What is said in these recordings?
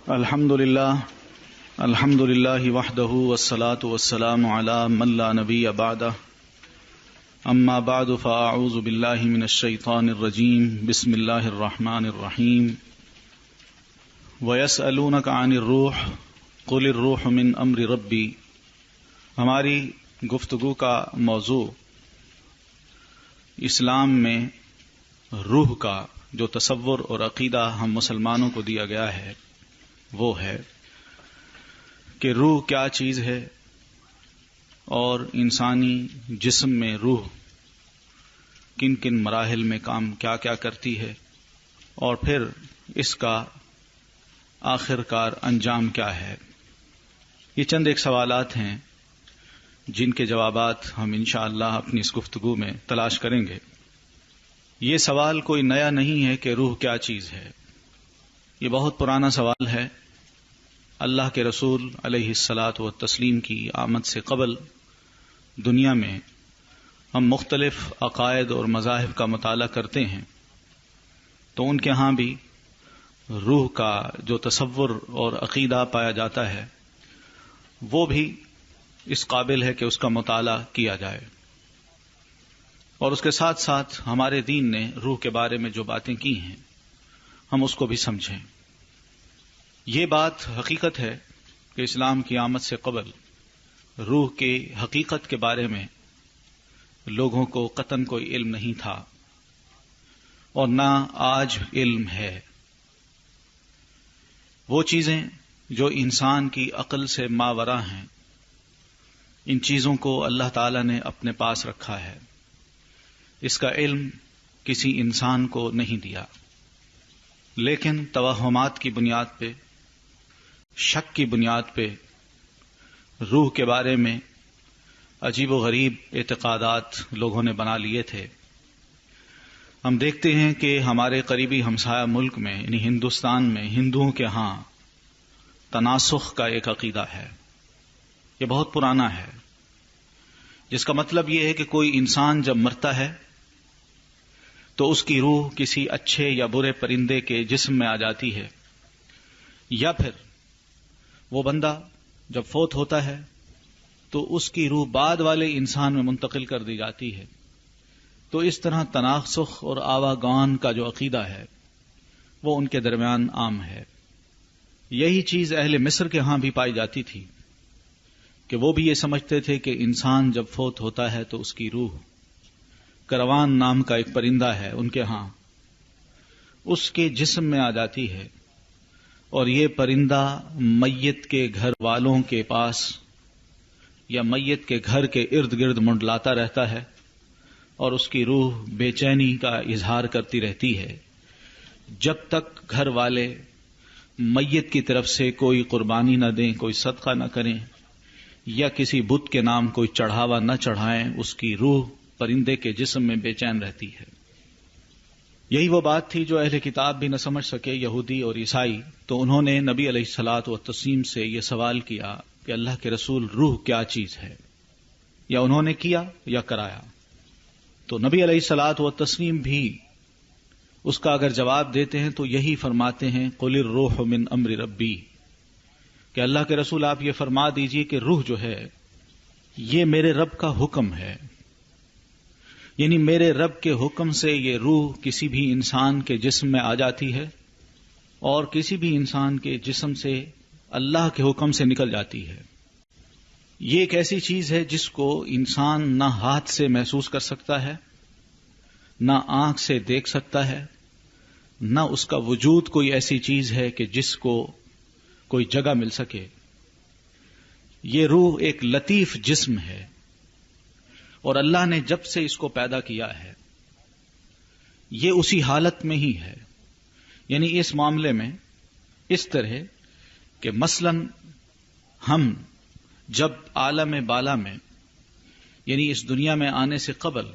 الحمد للہ وحدہ والصلاة والسلام علی من لا نبی بعدہ اما بعد فاعوذ باللہ من الشیطان الرجیم بسم اللہ الرحمن الرحیم ویسألونک عن الروح قل الروح من امر ربی. ہماری گفتگو کا موضوع اسلام میں روح کا جو تصور اور عقیدہ ہم مسلمانوں کو دیا گیا ہے وہ ہے کہ روح کیا چیز ہے اور انسانی جسم میں روح کن کن مراحل میں کام کیا کیا کرتی ہے اور پھر اس کا آخر کار انجام کیا ہے. یہ چند ایک سوالات ہیں جن کے جوابات ہم انشاءاللہ اپنی اس گفتگو میں تلاش کریں گے. یہ سوال کوئی نیا نہیں ہے کہ روح کیا چیز ہے. یہ بہت پرانا سوال ہے. اللہ کے رسول علیہ الصلاۃ والتسلیم کی آمد سے قبل دنیا میں ہم مختلف عقائد اور مذاہب کا مطالعہ کرتے ہیں تو ان کے ہاں بھی روح کا جو تصور اور عقیدہ پایا جاتا ہے وہ بھی اس قابل ہے کہ اس کا مطالعہ کیا جائے اور اس کے ساتھ ساتھ ہمارے دین نے روح کے بارے میں جو باتیں کی ہیں ہم اس کو بھی سمجھیں. یہ بات حقیقت ہے کہ اسلام کی آمد سے قبل روح کی حقیقت کے بارے میں لوگوں کو قطعاً کوئی علم نہیں تھا اور نہ آج علم ہے. وہ چیزیں جو انسان کی عقل سے ماورا ہیں ان چیزوں کو اللہ تعالی نے اپنے پاس رکھا ہے. اس کا علم کسی انسان کو نہیں دیا لیکن توہمات کی بنیاد پہ شک کی بنیاد پہ روح کے بارے میں عجیب و غریب اعتقادات لوگوں نے بنا لیے تھے. ہم دیکھتے ہیں کہ ہمارے قریبی ہمسایہ ملک میں یعنی ہندوستان میں ہندوؤں کے ہاں تناسخ کا ایک عقیدہ ہے. یہ بہت پرانا ہے جس کا مطلب یہ ہے کہ کوئی انسان جب مرتا ہے تو اس کی روح کسی اچھے یا برے پرندے کے جسم میں آ جاتی ہے یا پھر وہ بندہ جب فوت ہوتا ہے تو اس کی روح بعد والے انسان میں منتقل کر دی جاتی ہے. تو اس طرح تناسخ اور آواگان کا جو عقیدہ ہے وہ ان کے درمیان عام ہے. یہی چیز اہل مصر کے ہاں بھی پائی جاتی تھی کہ وہ بھی یہ سمجھتے تھے کہ انسان جب فوت ہوتا ہے تو اس کی روح کروان نام کا ایک پرندہ ہے ان کے ہاں اس کے جسم میں آ جاتی ہے اور یہ پرندہ میت کے گھر والوں کے پاس یا میت کے گھر کے ارد گرد منڈلاتا رہتا ہے اور اس کی روح بے چینی کا اظہار کرتی رہتی ہے جب تک گھر والے میت کی طرف سے کوئی قربانی نہ دیں، کوئی صدقہ نہ کریں یا کسی بت کے نام کوئی چڑھاوا نہ چڑھائیں، اس کی روح پرندے کے جسم میں بے چین رہتی ہے. یہی وہ بات تھی جو اہل کتاب بھی نہ سمجھ سکے، یہودی اور عیسائی. تو انہوں نے نبی علیہ الصلاۃ والتسلیم سے یہ سوال کیا کہ اللہ کے رسول روح کیا چیز ہے، یا انہوں نے کیا یا کرایا. تو نبی علیہ الصلاۃ والتسلیم بھی اس کا اگر جواب دیتے ہیں تو یہی فرماتے ہیں قل الروح من امر ربی، کہ اللہ کے رسول آپ یہ فرما دیجئے کہ روح جو ہے یہ میرے رب کا حکم ہے. یعنی میرے رب کے حکم سے یہ روح کسی بھی انسان کے جسم میں آ جاتی ہے اور کسی بھی انسان کے جسم سے اللہ کے حکم سے نکل جاتی ہے. یہ ایک ایسی چیز ہے جس کو انسان نہ ہاتھ سے محسوس کر سکتا ہے، نہ آنکھ سے دیکھ سکتا ہے، نہ اس کا وجود کوئی ایسی چیز ہے کہ جس کو کوئی جگہ مل سکے. یہ روح ایک لطیف جسم ہے اور اللہ نے جب سے اس کو پیدا کیا ہے یہ اسی حالت میں ہی ہے. یعنی اس معاملے میں اس طرح کہ مثلا ہم جب عالم بالا میں یعنی اس دنیا میں آنے سے قبل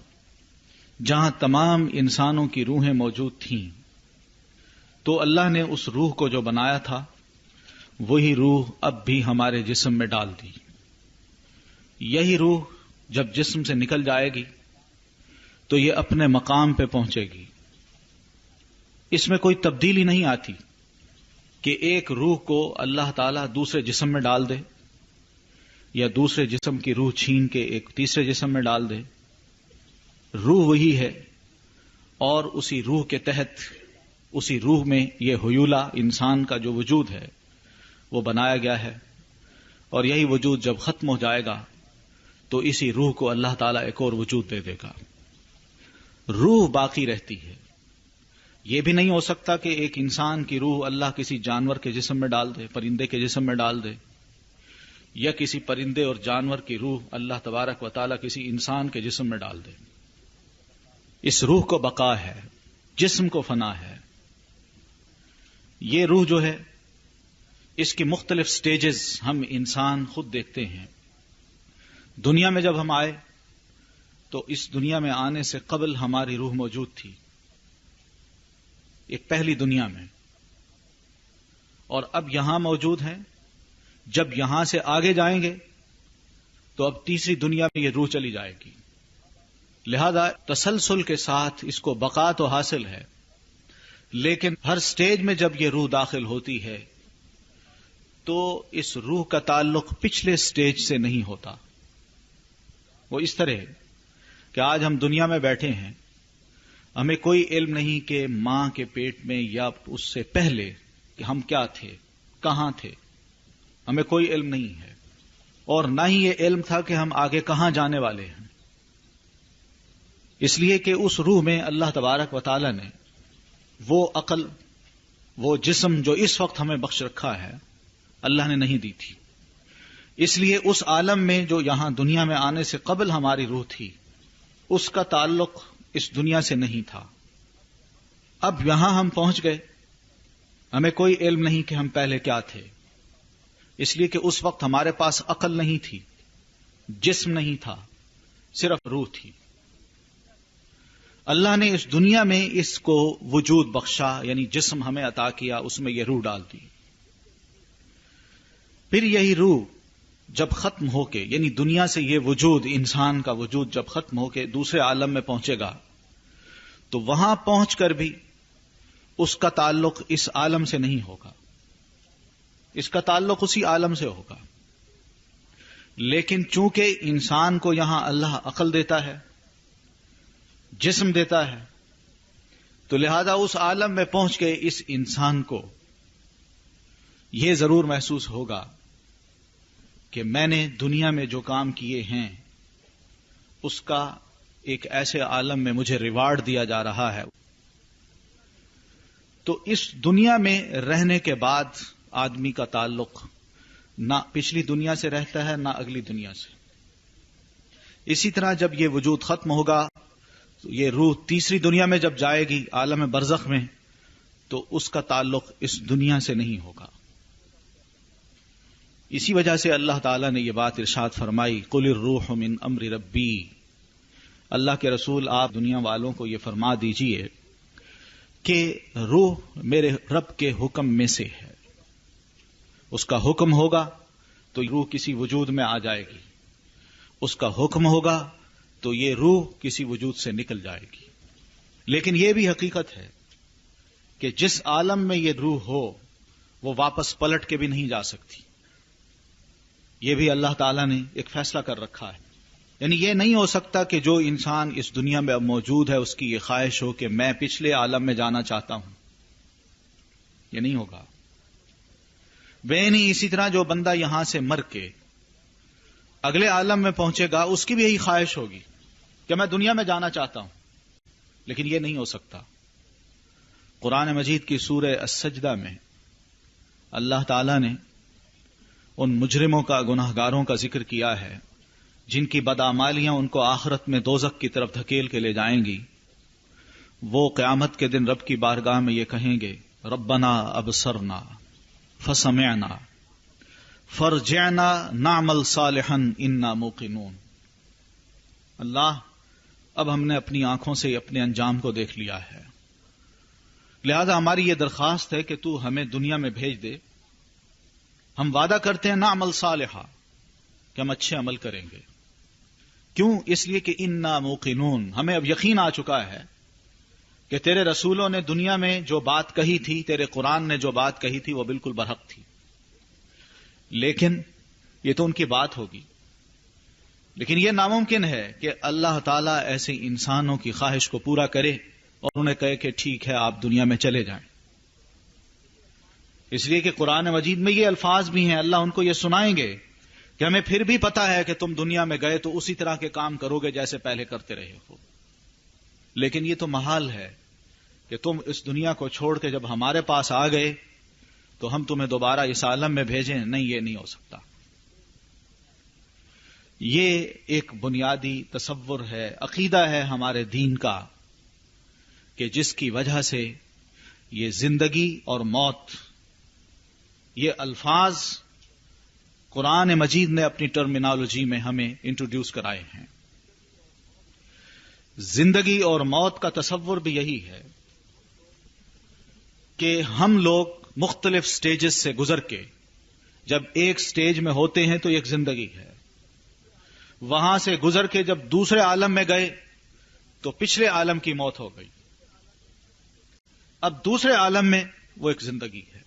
جہاں تمام انسانوں کی روحیں موجود تھیں تو اللہ نے اس روح کو جو بنایا تھا وہی روح اب بھی ہمارے جسم میں ڈال دی. یہی روح جب جسم سے نکل جائے گی تو یہ اپنے مقام پہ پہنچے گی. اس میں کوئی تبدیلی نہیں آتی. کہ ایک روح کو اللہ تعالیٰ دوسرے جسم میں ڈال دے یا دوسرے جسم کی روح چھین کے ایک تیسرے جسم میں ڈال دے. روح وہی ہے اور اسی روح کے تحت اسی روح میں یہ حیولہ انسان کا جو وجود ہے وہ بنایا گیا ہے، اور یہی وجود جب ختم ہو جائے گا تو اسی روح کو اللہ تعالیٰ ایک اور وجود دے دے گا. روح باقی رہتی ہے. یہ بھی نہیں ہو سکتا کہ ایک انسان کی روح اللہ کسی جانور کے جسم میں ڈال دے، پرندے کے جسم میں ڈال دے، یا کسی پرندے اور جانور کی روح اللہ تبارک و تعالیٰ کسی انسان کے جسم میں ڈال دے. اس روح کو بقا ہے، جسم کو فنا ہے. یہ روح جو ہے اس کی مختلف سٹیجز ہم انسان خود دیکھتے ہیں. دنیا میں جب ہم آئے تو اس دنیا میں آنے سے قبل ہماری روح موجود تھی ایک پہلی دنیا میں، اور اب یہاں موجود ہے. جب یہاں سے آگے جائیں گے تو اب تیسری دنیا میں یہ روح چلی جائے گی. لہذا تسلسل کے ساتھ اس کو بقا تو حاصل ہے، لیکن ہر سٹیج میں جب یہ روح داخل ہوتی ہے تو اس روح کا تعلق پچھلے سٹیج سے نہیں ہوتا. وہ اس طرح کہ آج ہم دنیا میں بیٹھے ہیں، ہمیں کوئی علم نہیں کہ ماں کے پیٹ میں یا اس سے پہلے کہ ہم کیا تھے، کہاں تھے، ہمیں کوئی علم نہیں ہے، اور نہ ہی یہ علم تھا کہ ہم آگے کہاں جانے والے ہیں. اس لیے کہ اس روح میں اللہ تبارک و تعالی نے وہ عقل، وہ جسم جو اس وقت ہمیں بخش رکھا ہے اللہ نے نہیں دی تھی. اس لیے اس عالم میں جو یہاں دنیا میں آنے سے قبل ہماری روح تھی اس کا تعلق اس دنیا سے نہیں تھا. اب یہاں ہم پہنچ گئے، ہمیں کوئی علم نہیں کہ ہم پہلے کیا تھے، اس لیے کہ اس وقت ہمارے پاس عقل نہیں تھی، جسم نہیں تھا، صرف روح تھی. اللہ نے اس دنیا میں اس کو وجود بخشا، یعنی جسم ہمیں عطا کیا، اس میں یہ روح ڈال دی. پھر یہی روح جب ختم ہو کے، یعنی دنیا سے یہ وجود، انسان کا وجود جب ختم ہو کے دوسرے عالم میں پہنچے گا تو وہاں پہنچ کر بھی اس کا تعلق اس عالم سے نہیں ہوگا، اس کا تعلق اسی عالم سے ہوگا. لیکن چونکہ انسان کو یہاں اللہ عقل دیتا ہے، جسم دیتا ہے، تو لہذا اس عالم میں پہنچ کے اس انسان کو یہ ضرور محسوس ہوگا کہ میں نے دنیا میں جو کام کیے ہیں اس کا ایک ایسے عالم میں مجھے ریوارڈ دیا جا رہا ہے. تو اس دنیا میں رہنے کے بعد آدمی کا تعلق نہ پچھلی دنیا سے رہتا ہے نہ اگلی دنیا سے. اسی طرح جب یہ وجود ختم ہوگا تو یہ روح تیسری دنیا میں جب جائے گی، عالم برزخ میں، تو اس کا تعلق اس دنیا سے نہیں ہوگا. اسی وجہ سے اللہ تعالیٰ نے یہ بات ارشاد فرمائی، قل الروح من امر ربی. اللہ کے رسول آپ دنیا والوں کو یہ فرما دیجئے کہ روح میرے رب کے حکم میں سے ہے. اس کا حکم ہوگا تو روح کسی وجود میں آ جائے گی، اس کا حکم ہوگا تو یہ روح کسی وجود سے نکل جائے گی. لیکن یہ بھی حقیقت ہے کہ جس عالم میں یہ روح ہو وہ واپس پلٹ کے بھی نہیں جا سکتی. یہ بھی اللہ تعالیٰ نے ایک فیصلہ کر رکھا ہے. یعنی یہ نہیں ہو سکتا کہ جو انسان اس دنیا میں اب موجود ہے اس کی یہ خواہش ہو کہ میں پچھلے عالم میں جانا چاہتا ہوں، یہ نہیں ہوگا. نہیں اسی طرح جو بندہ یہاں سے مر کے اگلے عالم میں پہنچے گا اس کی بھی یہی خواہش ہوگی کہ میں دنیا میں جانا چاہتا ہوں، لیکن یہ نہیں ہو سکتا. قرآن مجید کی سورہ السجدہ میں اللہ تعالیٰ نے ان مجرموں کا، گناہ گاروں کا ذکر کیا ہے جن کی بداعمالیاں ان کو آخرت میں دوزخ کی طرف دھکیل کے لے جائیں گی. وہ قیامت کے دن رب کی بارگاہ میں یہ کہیں گے، ربنا ابصرنا فسمعنا فرجعنا نعمل صالحا انا موقنون. اللہ، اب ہم نے اپنی آنکھوں سے اپنے انجام کو دیکھ لیا ہے، لہذا ہماری یہ درخواست ہے کہ تو ہمیں دنیا میں بھیج دے. ہم وعدہ کرتے ہیں نعمل صالحا کہ ہم اچھے عمل کریں گے. کیوں؟ اس لیے کہ انا موقنون، ہمیں اب یقین آ چکا ہے کہ تیرے رسولوں نے دنیا میں جو بات کہی تھی، تیرے قرآن نے جو بات کہی تھی وہ بالکل برحق تھی، لیکن یہ تو ان کی بات ہوگی، لیکن یہ ناممکن ہے کہ اللہ تعالیٰ ایسے انسانوں کی خواہش کو پورا کرے اور انہیں کہے کہ ٹھیک ہے آپ دنیا میں چلے جائیں. اس لیے کہ قرآن مجید میں یہ الفاظ بھی ہیں، اللہ ان کو یہ سنائیں گے کہ ہمیں پھر بھی پتا ہے کہ تم دنیا میں گئے تو اسی طرح کے کام کرو گے جیسے پہلے کرتے رہے ہو، لیکن یہ تو محال ہے کہ تم اس دنیا کو چھوڑ کے جب ہمارے پاس آ گئے تو ہم تمہیں دوبارہ اس عالم میں بھیجیں. نہیں، یہ نہیں ہو سکتا. یہ ایک بنیادی تصور ہے، عقیدہ ہے ہمارے دین کا، کہ جس کی وجہ سے یہ زندگی اور موت، یہ الفاظ قرآن مجید نے اپنی ٹرمینالوجی میں ہمیں انٹروڈیوس کرائے ہیں. زندگی اور موت کا تصور بھی یہی ہے کہ ہم لوگ مختلف سٹیجز سے گزر کے جب ایک سٹیج میں ہوتے ہیں تو ایک زندگی ہے، وہاں سے گزر کے جب دوسرے عالم میں گئے تو پچھلے عالم کی موت ہو گئی، اب دوسرے عالم میں وہ ایک زندگی ہے.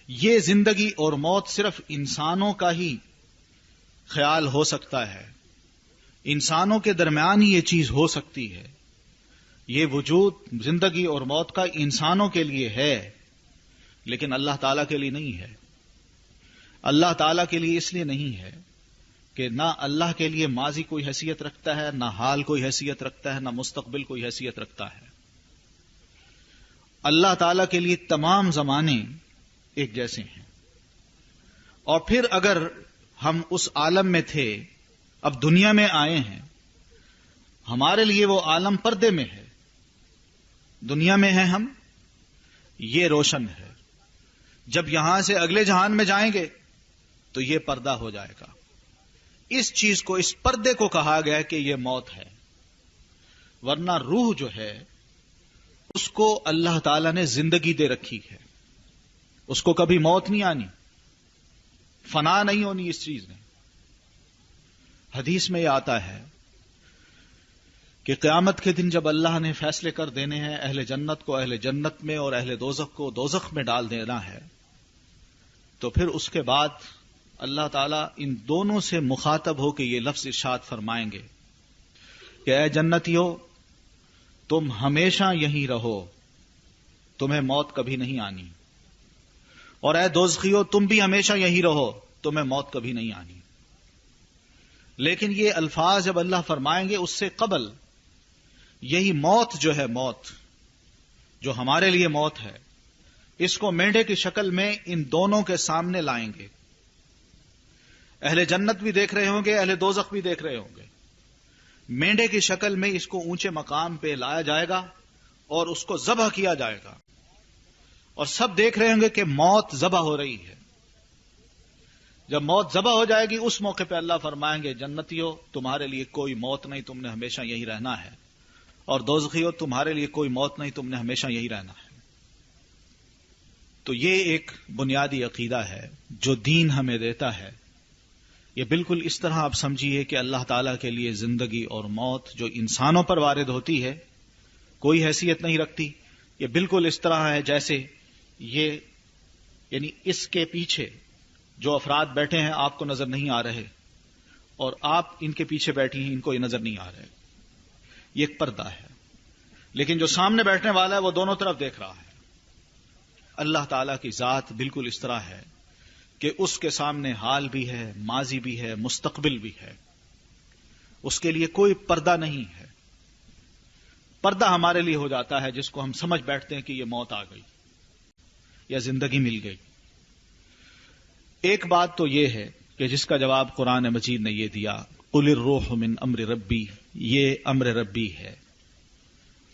یہ زندگی اور موت صرف انسانوں کا ہی خیال ہو سکتا ہے، انسانوں کے درمیان ہی یہ چیز ہو سکتی ہے. یہ وجود زندگی اور موت کا انسانوں کے لیے ہے، لیکن اللہ تعالیٰ کے لیے نہیں ہے. اللہ تعالیٰ کے لیے اس لیے نہیں ہے کہ نہ اللہ کے لیے ماضی کوئی حیثیت رکھتا ہے، نہ حال کوئی حیثیت رکھتا ہے، نہ مستقبل کوئی حیثیت رکھتا ہے. اللہ تعالیٰ کے لیے تمام زمانے ایک جیسے ہیں. اور پھر اگر ہم اس عالم میں تھے، اب دنیا میں آئے ہیں، ہمارے لیے وہ عالم پردے میں ہے. دنیا میں ہیں ہم، یہ روشن ہے. جب یہاں سے اگلے جہان میں جائیں گے تو یہ پردہ ہو جائے گا. اس چیز کو، اس پردے کو کہا گیا کہ یہ موت ہے. ورنہ روح جو ہے اس کو اللہ تعالی نے زندگی دے رکھی ہے، اس کو کبھی موت نہیں آنی، فنا نہیں ہونی اس چیز میں. حدیث میں یہ آتا ہے کہ قیامت کے دن جب اللہ نے فیصلے کر دینے ہیں، اہل جنت کو اہل جنت میں اور اہل دوزخ کو دوزخ میں ڈال دینا ہے، تو پھر اس کے بعد اللہ تعالیٰ ان دونوں سے مخاطب ہو کے یہ لفظ ارشاد فرمائیں گے کہ اے جنتیو، تم ہمیشہ یہیں رہو، تمہیں موت کبھی نہیں آنی. اور اے دوزخیو، تم بھی ہمیشہ یہیں رہو، تمہیں موت کبھی نہیں آنی. لیکن یہ الفاظ جب اللہ فرمائیں گے، اس سے قبل یہی موت جو ہے، موت جو ہمارے لیے موت ہے، اس کو مینڈے کی شکل میں ان دونوں کے سامنے لائیں گے. اہل جنت بھی دیکھ رہے ہوں گے، اہل دوزخ بھی دیکھ رہے ہوں گے. مینڈے کی شکل میں اس کو اونچے مقام پہ لایا جائے گا اور اس کو ذبح کیا جائے گا، اور سب دیکھ رہے ہوں گے کہ موت ذبح ہو رہی ہے. جب موت ذبح ہو جائے گی، اس موقع پہ اللہ فرمائیں گے جنتیوں، تمہارے لیے کوئی موت نہیں، تم نے ہمیشہ یہی رہنا ہے. اور دوزخیوں، تمہارے لیے کوئی موت نہیں، تم نے ہمیشہ یہی رہنا ہے. تو یہ ایک بنیادی عقیدہ ہے جو دین ہمیں دیتا ہے. یہ بالکل اس طرح آپ سمجھیے کہ اللہ تعالیٰ کے لیے زندگی اور موت جو انسانوں پر وارد ہوتی ہے کوئی حیثیت نہیں رکھتی. یہ بالکل اس طرح ہے جیسے یہ، یعنی اس کے پیچھے جو افراد بیٹھے ہیں آپ کو نظر نہیں آ رہے، اور آپ ان کے پیچھے بیٹھی ہیں، ان کو یہ نظر نہیں آ رہے. یہ ایک پردہ ہے. لیکن جو سامنے بیٹھنے والا ہے وہ دونوں طرف دیکھ رہا ہے. اللہ تعالیٰ کی ذات بالکل اس طرح ہے کہ اس کے سامنے حال بھی ہے، ماضی بھی ہے، مستقبل بھی ہے. اس کے لیے کوئی پردہ نہیں ہے. پردہ ہمارے لیے ہو جاتا ہے جس کو ہم سمجھ بیٹھتے ہیں کہ یہ موت آ گئی یا زندگی مل گئی. ایک بات تو یہ ہے کہ جس کا جواب قرآن مجید نے یہ دیا، قل الروح من امر ربی، یہ امر ربی ہے.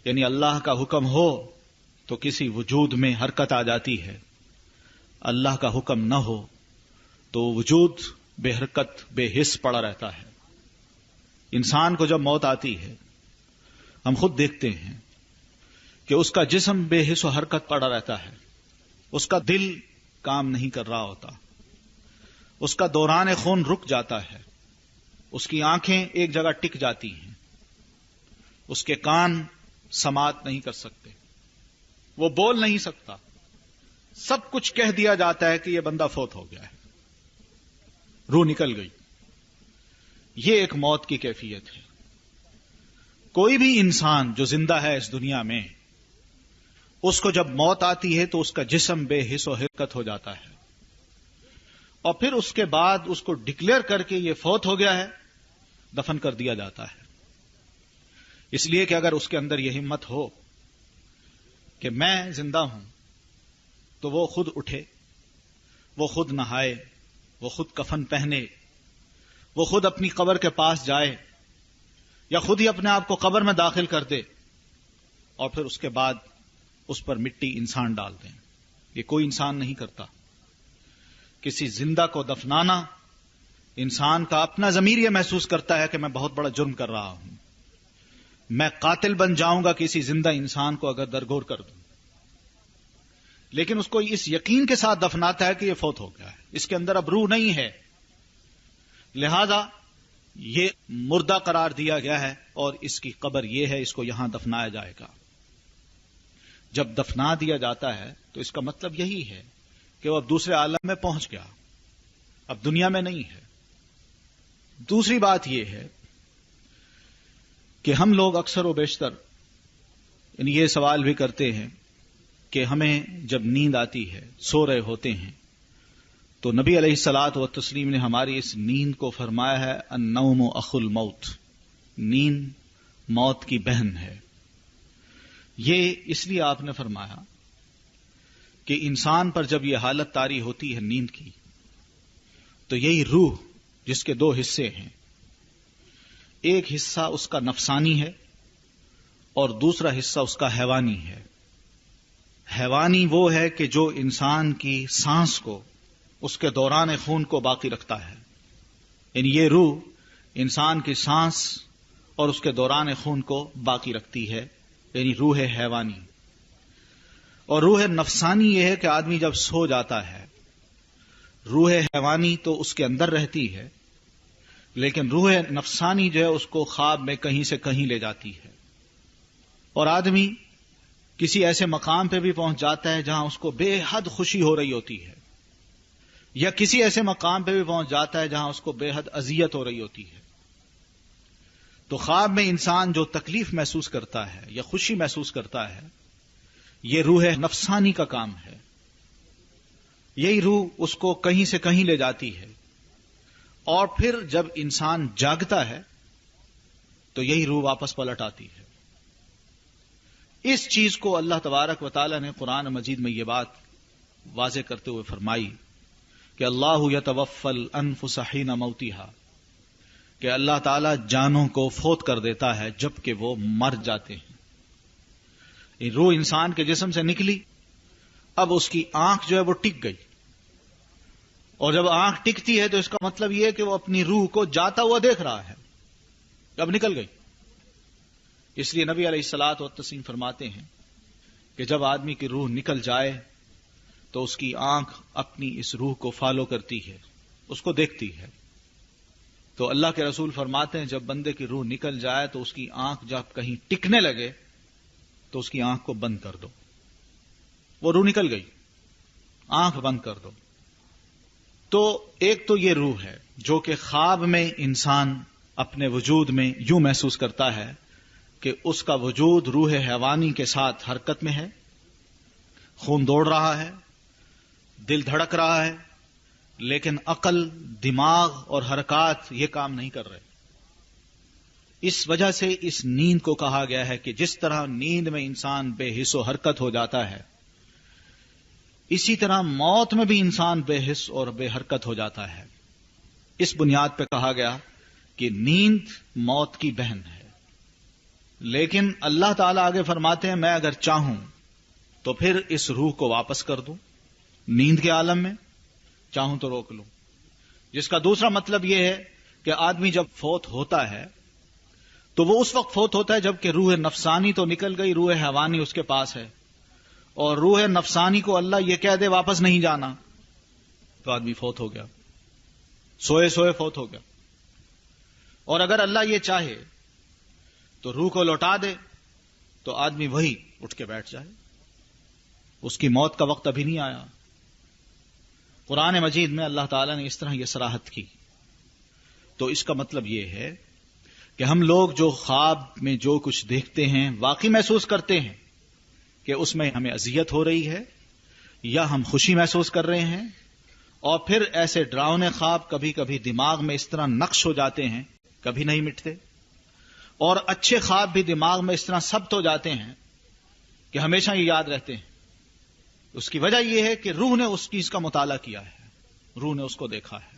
یعنی اللہ کا حکم ہو تو کسی وجود میں حرکت آ جاتی ہے، اللہ کا حکم نہ ہو تو وجود بے حرکت بے حس پڑا رہتا ہے. انسان کو جب موت آتی ہے ہم خود دیکھتے ہیں کہ اس کا جسم بے حس و حرکت پڑا رہتا ہے، اس کا دل کام نہیں کر رہا ہوتا، اس کا دوران خون رک جاتا ہے، اس کی آنکھیں ایک جگہ ٹک جاتی ہیں. اس کے کان سماعت نہیں کر سکتے، وہ بول نہیں سکتا، سب کچھ کہہ دیا جاتا ہے کہ یہ بندہ فوت ہو گیا ہے، روح نکل گئی۔ یہ ایک موت کی کیفیت ہے۔ کوئی بھی انسان جو زندہ ہے اس دنیا میں، اس کو جب موت آتی ہے تو اس کا جسم بے حس و حرکت ہو جاتا ہے، اور پھر اس کے بعد اس کو ڈکلیئر کر کے یہ فوت ہو گیا ہے، دفن کر دیا جاتا ہے۔ اس لیے کہ اگر اس کے اندر یہ ہمت ہو کہ میں زندہ ہوں، تو وہ خود اٹھے، وہ خود نہائے، وہ خود کفن پہنے، وہ خود اپنی قبر کے پاس جائے، یا خود ہی اپنے آپ کو قبر میں داخل کر دے، اور پھر اس کے بعد اس پر مٹی انسان ڈال دیں۔ یہ کوئی انسان نہیں کرتا۔ کسی زندہ کو دفنانا، انسان کا اپنا ضمیر یہ محسوس کرتا ہے کہ میں بہت بڑا جرم کر رہا ہوں، میں قاتل بن جاؤں گا کسی زندہ انسان کو اگر درگور کر دوں، لیکن اس کو اس یقین کے ساتھ دفناتا ہے کہ یہ فوت ہو گیا ہے، اس کے اندر اب روح نہیں ہے، لہذا یہ مردہ قرار دیا گیا ہے، اور اس کی قبر یہ ہے، اس کو یہاں دفنایا جائے گا۔ جب دفنا دیا جاتا ہے تو اس کا مطلب یہی ہے کہ وہ اب دوسرے عالم میں پہنچ گیا، اب دنیا میں نہیں ہے۔ دوسری بات یہ ہے کہ ہم لوگ اکثر و بیشتر یہ سوال بھی کرتے ہیں کہ ہمیں جب نیند آتی ہے، سو رہے ہوتے ہیں، تو نبی علیہ الصلاۃ والتسلیم نے ہماری اس نیند کو فرمایا ہے النوم اخو الموت، نیند موت کی بہن ہے۔ یہ اس لیے آپ نے فرمایا کہ انسان پر جب یہ حالت طاری ہوتی ہے نیند کی، تو یہی روح جس کے دو حصے ہیں، ایک حصہ اس کا نفسانی ہے اور دوسرا حصہ اس کا حیوانی ہے۔ حیوانی وہ ہے کہ جو انسان کی سانس کو، اس کے دوران خون کو باقی رکھتا ہے، یعنی یہ روح انسان کی سانس اور اس کے دوران خون کو باقی رکھتی ہے، یعنی روح حیوانی۔ اور روح نفسانی یہ ہے کہ آدمی جب سو جاتا ہے، روح حیوانی تو اس کے اندر رہتی ہے، لیکن روح نفسانی جو ہے اس کو خواب میں کہیں سے کہیں لے جاتی ہے، اور آدمی کسی ایسے مقام پہ بھی پہنچ جاتا ہے جہاں اس کو بے حد خوشی ہو رہی ہوتی ہے، یا کسی ایسے مقام پہ بھی پہنچ جاتا ہے جہاں اس کو بے حد اذیت ہو رہی ہوتی ہے۔ تو خواب میں انسان جو تکلیف محسوس کرتا ہے یا خوشی محسوس کرتا ہے، یہ روح نفسانی کا کام ہے۔ یہی روح اس کو کہیں سے کہیں لے جاتی ہے، اور پھر جب انسان جاگتا ہے تو یہی روح واپس پلٹ آتی ہے۔ اس چیز کو اللہ تبارک و تعالی نے قرآن مجید میں یہ بات واضح کرتے ہوئے فرمائی کہ اللہ یتوفی الانفس حین موتها، کہ اللہ تعالی جانوں کو فوت کر دیتا ہے جبکہ وہ مر جاتے ہیں۔ روح انسان کے جسم سے نکلی، اب اس کی آنکھ جو ہے وہ ٹک گئی، اور جب آنکھ ٹکتی ہے تو اس کا مطلب یہ ہے کہ وہ اپنی روح کو جاتا ہوا دیکھ رہا ہے، اب نکل گئی۔ اس لیے نبی علیہ الصلاۃ والتسلیم فرماتے ہیں کہ جب آدمی کی روح نکل جائے تو اس کی آنکھ اپنی اس روح کو فالو کرتی ہے، اس کو دیکھتی ہے۔ تو اللہ کے رسول فرماتے ہیں جب بندے کی روح نکل جائے تو اس کی آنکھ جب کہیں ٹکنے لگے تو اس کی آنکھ کو بند کر دو۔ وہ روح نکل گئی، آنکھ بند کر دو۔ تو ایک تو یہ روح ہے جو کہ خواب میں انسان اپنے وجود میں یوں محسوس کرتا ہے کہ اس کا وجود روح حیوانی کے ساتھ حرکت میں ہے، خون دوڑ رہا ہے، دل دھڑک رہا ہے، لیکن عقل، دماغ اور حرکات یہ کام نہیں کر رہے۔ اس وجہ سے اس نیند کو کہا گیا ہے کہ جس طرح نیند میں انسان بے حس و حرکت ہو جاتا ہے، اسی طرح موت میں بھی انسان بے حس اور بے حرکت ہو جاتا ہے۔ اس بنیاد پہ کہا گیا کہ نیند موت کی بہن ہے۔ لیکن اللہ تعالیٰ آگے فرماتے ہیں میں اگر چاہوں تو پھر اس روح کو واپس کر دوں نیند کے عالم میں، چاہوں تو روک لوں۔ جس کا دوسرا مطلب یہ ہے کہ آدمی جب فوت ہوتا ہے تو وہ اس وقت فوت ہوتا ہے جبکہ روح نفسانی تو نکل گئی، روح حیوانی اس کے پاس ہے، اور روح نفسانی کو اللہ یہ کہہ دے واپس نہیں جانا تو آدمی فوت ہو گیا، سوئے سوئے فوت ہو گیا۔ اور اگر اللہ یہ چاہے تو روح کو لوٹا دے تو آدمی وہی اٹھ کے بیٹھ جائے، اس کی موت کا وقت ابھی نہیں آیا۔ قرآن مجید میں اللہ تعالیٰ نے اس طرح یہ صراحت کی۔ تو اس کا مطلب یہ ہے کہ ہم لوگ جو خواب میں جو کچھ دیکھتے ہیں واقعی محسوس کرتے ہیں کہ اس میں ہمیں اذیت ہو رہی ہے یا ہم خوشی محسوس کر رہے ہیں، اور پھر ایسے ڈراؤنے خواب کبھی کبھی دماغ میں اس طرح نقش ہو جاتے ہیں، کبھی نہیں مٹتے، اور اچھے خواب بھی دماغ میں اس طرح ثبت ہو جاتے ہیں کہ ہمیشہ یہ یاد رہتے ہیں۔ اس کی وجہ یہ ہے کہ روح نے اس چیز کا مطالعہ کیا ہے، روح نے اس کو دیکھا ہے۔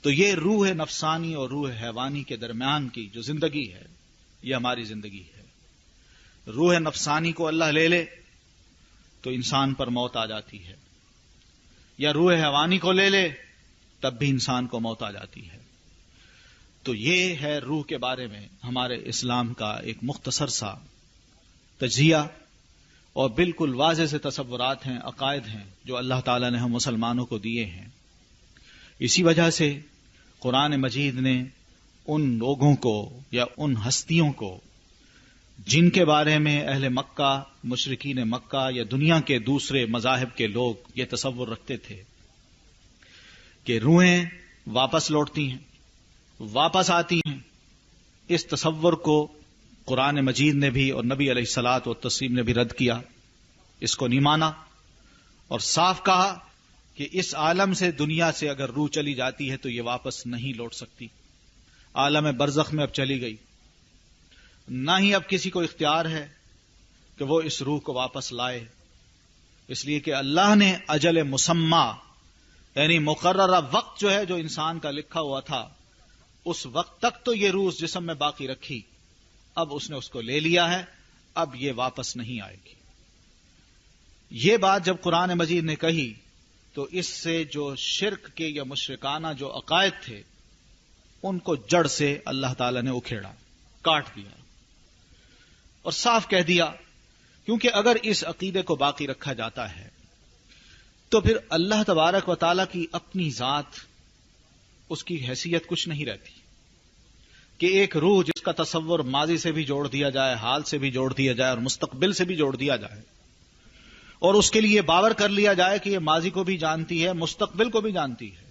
تو یہ روح نفسانی اور روح حیوانی کے درمیان کی جو زندگی ہے، یہ ہماری زندگی ہے۔ روح نفسانی کو اللہ لے لے تو انسان پر موت آ جاتی ہے، یا روح حیوانی کو لے لے تب بھی انسان کو موت آ جاتی ہے۔ تو یہ ہے روح کے بارے میں ہمارے اسلام کا ایک مختصر سا تجزیہ، اور بالکل واضح سے تصورات ہیں، عقائد ہیں جو اللہ تعالیٰ نے ہم مسلمانوں کو دیے ہیں۔ اسی وجہ سے قرآن مجید نے ان لوگوں کو یا ان ہستیوں کو جن کے بارے میں اہل مکہ، مشرکین مکہ یا دنیا کے دوسرے مذاہب کے لوگ یہ تصور رکھتے تھے کہ روحیں واپس لوٹتی ہیں، واپس آتی ہیں، اس تصور کو قرآن مجید نے بھی اور نبی علیہ الصلاۃ والتسلیم نے بھی رد کیا، اس کو نہیں مانا، اور صاف کہا کہ اس عالم سے، دنیا سے اگر روح چلی جاتی ہے تو یہ واپس نہیں لوٹ سکتی۔ عالم برزخ میں اب چلی گئی، نہ ہی اب کسی کو اختیار ہے کہ وہ اس روح کو واپس لائے، اس لیے کہ اللہ نے اجل مسمى یعنی مقررہ وقت جو ہے جو انسان کا لکھا ہوا تھا، اس وقت تک تو یہ روح اس جسم میں باقی رکھی، اب اس نے اس کو لے لیا ہے، اب یہ واپس نہیں آئے گی۔ یہ بات جب قرآن مجید نے کہی تو اس سے جو شرک کے یا مشرکانہ جو عقائد تھے ان کو جڑ سے اللہ تعالی نے اکھیڑا، کاٹ دیا اور صاف کہہ دیا، کیونکہ اگر اس عقیدے کو باقی رکھا جاتا ہے تو پھر اللہ تبارک و تعالی کی اپنی ذات، اس کی حیثیت کچھ نہیں رہتی کہ ایک روح جس کا تصور ماضی سے بھی جوڑ دیا جائے، حال سے بھی جوڑ دیا جائے اور مستقبل سے بھی جوڑ دیا جائے، اور اس کے لیے باور کر لیا جائے کہ یہ ماضی کو بھی جانتی ہے، مستقبل کو بھی جانتی ہے،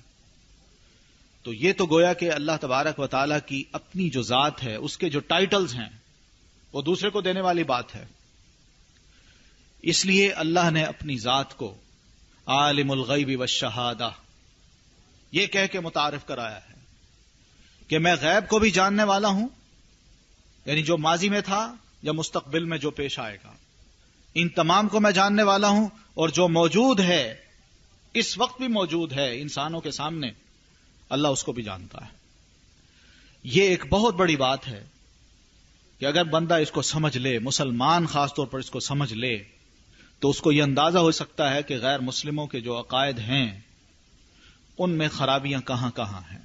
تو یہ تو گویا کہ اللہ تبارک و تعالیٰ کی اپنی جو ذات ہے، اس کے جو ٹائٹلز ہیں وہ دوسرے کو دینے والی بات ہے۔ اس لیے اللہ نے اپنی ذات کو عالم الغیب والشہادہ یہ کہہ کے متعارف کرایا ہے کہ میں غیب کو بھی جاننے والا ہوں، یعنی جو ماضی میں تھا یا مستقبل میں جو پیش آئے گا، ان تمام کو میں جاننے والا ہوں، اور جو موجود ہے، اس وقت بھی موجود ہے انسانوں کے سامنے، اللہ اس کو بھی جانتا ہے۔ یہ ایک بہت بڑی بات ہے کہ اگر بندہ اس کو سمجھ لے، مسلمان خاص طور پر اس کو سمجھ لے، تو اس کو یہ اندازہ ہو سکتا ہے کہ غیر مسلموں کے جو عقائد ہیں ان میں خرابیاں کہاں کہاں ہیں،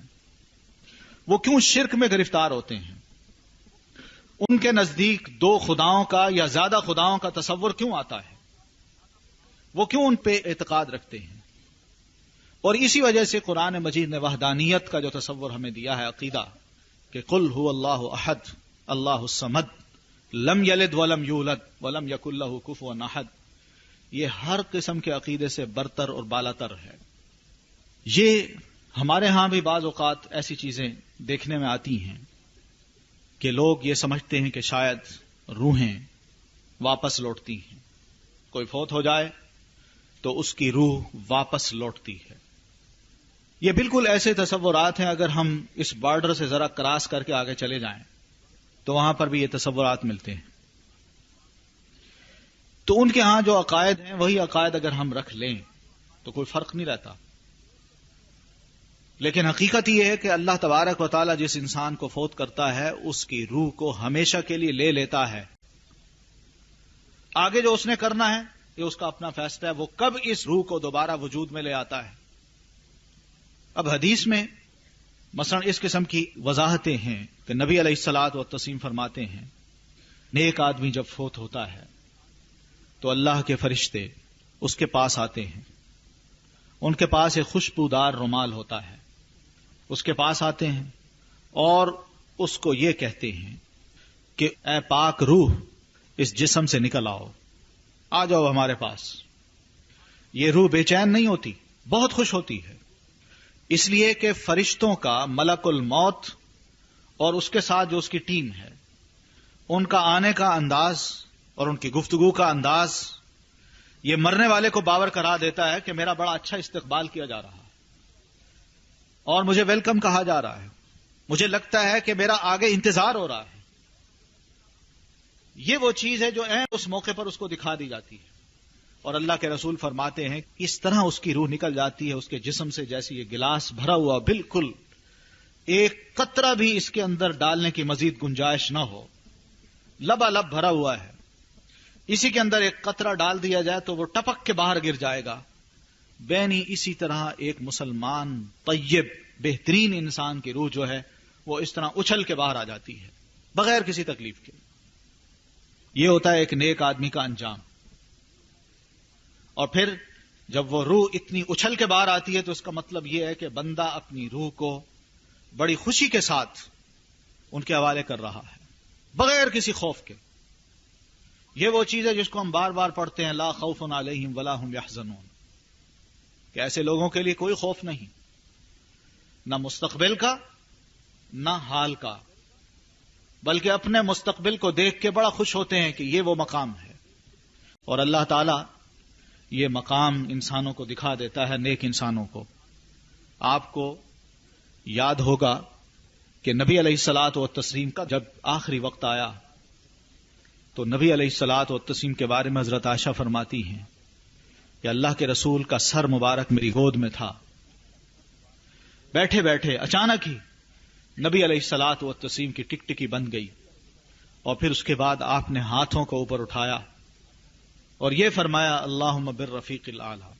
وہ کیوں شرک میں گرفتار ہوتے ہیں، ان کے نزدیک دو خداؤں کا یا زیادہ خداؤں کا تصور کیوں آتا ہے، وہ کیوں ان پہ اعتقاد رکھتے ہیں۔ اور اسی وجہ سے قرآن مجید نے وحدانیت کا جو تصور ہمیں دیا ہے، عقیدہ، کہ قل هو اللہ احد اللہ الصمد لم یلد ولم یولد ولم یکن لہ کفوا احد، یہ ہر قسم کے عقیدے سے برتر اور بالاتر ہے۔ یہ ہمارے ہاں بھی بعض اوقات ایسی چیزیں دیکھنے میں آتی ہیں کہ لوگ یہ سمجھتے ہیں کہ شاید روحیں واپس لوٹتی ہیں، کوئی فوت ہو جائے تو اس کی روح واپس لوٹتی ہے۔ یہ بالکل ایسے تصورات ہیں، اگر ہم اس بارڈر سے ذرا کراس کر کے آگے چلے جائیں تو وہاں پر بھی یہ تصورات ملتے ہیں۔ تو ان کے ہاں جو عقائد ہیں وہی عقائد اگر ہم رکھ لیں تو کوئی فرق نہیں رہتا، لیکن حقیقت یہ ہے کہ اللہ تبارک و تعالی جس انسان کو فوت کرتا ہے اس کی روح کو ہمیشہ کے لیے لے لیتا ہے۔ آگے جو اس نے کرنا ہے یہ اس کا اپنا فیصلہ ہے، وہ کب اس روح کو دوبارہ وجود میں لے آتا ہے۔ اب حدیث میں مثلا اس قسم کی وضاحتیں ہیں کہ نبی علیہ الصلاۃ والتسلیم فرماتے ہیں، نیک آدمی جب فوت ہوتا ہے تو اللہ کے فرشتے اس کے پاس آتے ہیں، ان کے پاس ایک خوشبودار رومال ہوتا ہے، اس کے پاس آتے ہیں اور اس کو یہ کہتے ہیں کہ اے پاک روح اس جسم سے نکل آؤ، آ جاؤ ہمارے پاس. یہ روح بے چین نہیں ہوتی، بہت خوش ہوتی ہے، اس لیے کہ فرشتوں کا ملک الموت اور اس کے ساتھ جو اس کی ٹیم ہے، ان کا آنے کا انداز اور ان کی گفتگو کا انداز یہ مرنے والے کو باور کرا دیتا ہے کہ میرا بڑا اچھا استقبال کیا جا رہا ہے اور مجھے ویلکم کہا جا رہا ہے، مجھے لگتا ہے کہ میرا آگے انتظار ہو رہا ہے. یہ وہ چیز ہے جو اس موقع پر اس کو دکھا دی جاتی ہے. اور اللہ کے رسول فرماتے ہیں اس طرح اس کی روح نکل جاتی ہے اس کے جسم سے جیسے یہ گلاس بھرا ہوا، بالکل ایک قطرہ بھی اس کے اندر ڈالنے کی مزید گنجائش نہ ہو، لبالب بھرا ہوا ہے. اسی کے اندر ایک قطرہ ڈال دیا جائے تو وہ ٹپک کے باہر گر جائے گا. بینی اسی طرح ایک مسلمان طیب بہترین انسان کی روح جو ہے وہ اس طرح اچھل کے باہر آ جاتی ہے بغیر کسی تکلیف کے. یہ ہوتا ہے ایک نیک آدمی کا انجام. اور پھر جب وہ روح اتنی اچھل کے باہر آتی ہے تو اس کا مطلب یہ ہے کہ بندہ اپنی روح کو بڑی خوشی کے ساتھ ان کے حوالے کر رہا ہے بغیر کسی خوف کے. یہ وہ چیز ہے جس کو ہم بار بار پڑھتے ہیں، لا خوف علیہم ولا هم يحزنون، کہ ایسے لوگوں کے لیے کوئی خوف نہیں، نہ مستقبل کا نہ حال کا، بلکہ اپنے مستقبل کو دیکھ کے بڑا خوش ہوتے ہیں کہ یہ وہ مقام ہے. اور اللہ تعالی یہ مقام انسانوں کو دکھا دیتا ہے، نیک انسانوں کو. آپ کو یاد ہوگا کہ نبی علیہ الصلاۃ والتسلیم کا جب آخری وقت آیا تو نبی علیہ الصلاۃ والتسلیم کے بارے میں حضرت عائشہ فرماتی ہیں کہ اللہ کے رسول کا سر مبارک میری گود میں تھا. بیٹھے بیٹھے اچانک ہی نبی علیہ الصلاۃ والتسلیم کی ٹکٹکی بند گئی اور پھر اس کے بعد آپ نے ہاتھوں کو اوپر اٹھایا اور یہ فرمایا اللہم بالرفیق الاعلی،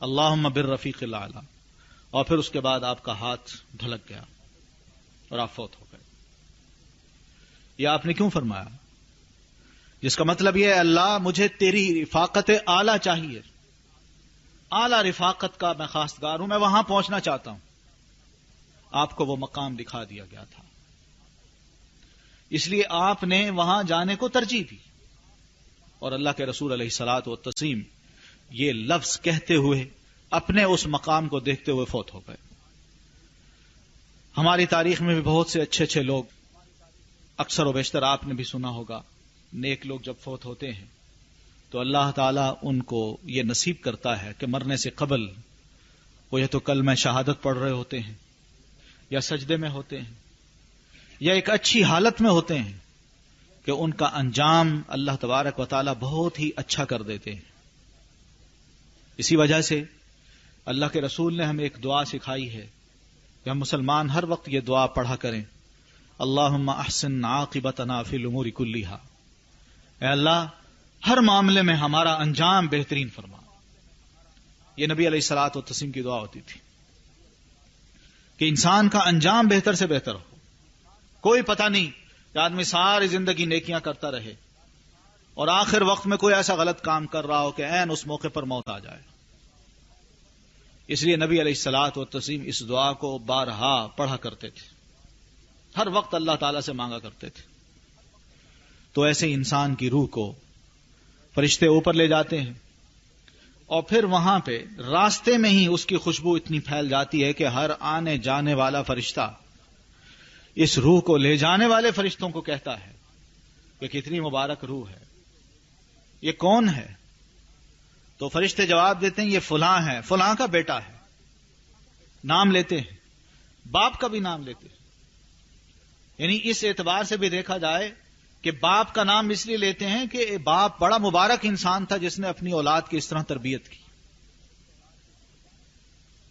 اللہم بالرفیق الاعلی، اور پھر اس کے بعد آپ کا ہاتھ ڈھلک گیا اور آپ فوت ہو گئے. یہ آپ نے کیوں فرمایا؟ جس کا مطلب یہ ہے اللہ مجھے تیری رفاقت اعلی چاہیے، اعلی رفاقت کا میں خواستگار ہوں، میں وہاں پہنچنا چاہتا ہوں. آپ کو وہ مقام دکھا دیا گیا تھا، اس لیے آپ نے وہاں جانے کو ترجیح دی. اور اللہ کے رسول علیہ الصلاۃ والتسلیم یہ لفظ کہتے ہوئے اپنے اس مقام کو دیکھتے ہوئے فوت ہو گئے. ہماری تاریخ میں بھی بہت سے اچھے اچھے لوگ، اکثر و بیشتر آپ نے بھی سنا ہوگا، نیک لوگ جب فوت ہوتے ہیں تو اللہ تعالیٰ ان کو یہ نصیب کرتا ہے کہ مرنے سے قبل وہ یا تو کلمہ شہادت پڑھ رہے ہوتے ہیں یا سجدے میں ہوتے ہیں یا ایک اچھی حالت میں ہوتے ہیں کہ ان کا انجام اللہ تبارک و تعالیٰ بہت ہی اچھا کر دیتے ہیں. اسی وجہ سے اللہ کے رسول نے ہمیں ایک دعا سکھائی ہے کہ ہم مسلمان ہر وقت یہ دعا پڑھا کریں، اللہم احسن عاقبتنا فی الامور کلیہا، اے اللہ ہر معاملے میں ہمارا انجام بہترین فرما. یہ نبی علیہ الصلاۃ والتسلیم کی دعا ہوتی تھی کہ انسان کا انجام بہتر سے بہتر ہو. کوئی پتہ نہیں کہ آدمی ساری زندگی نیکیاں کرتا رہے اور آخر وقت میں کوئی ایسا غلط کام کر رہا ہو کہ عین اس موقع پر موت آ جائے. اس لیے نبی علیہ الصلاۃ والتسلیم اس دعا کو بارہا پڑھا کرتے تھے، ہر وقت اللہ تعالیٰ سے مانگا کرتے تھے. تو ایسے انسان کی روح کو فرشتے اوپر لے جاتے ہیں اور پھر وہاں پہ راستے میں ہی اس کی خوشبو اتنی پھیل جاتی ہے کہ ہر آنے جانے والا فرشتہ اس روح کو لے جانے والے فرشتوں کو کہتا ہے کہ کتنی مبارک روح ہے، یہ کون ہے؟ تو فرشتے جواب دیتے ہیں یہ فلاں ہے، فلاں کا بیٹا ہے. نام لیتے ہیں، باپ کا بھی نام لیتے ہیں. یعنی اس اعتبار سے بھی دیکھا جائے کہ باپ کا نام اس لیے لیتے ہیں کہ باپ بڑا مبارک انسان تھا جس نے اپنی اولاد کی اس طرح تربیت کی،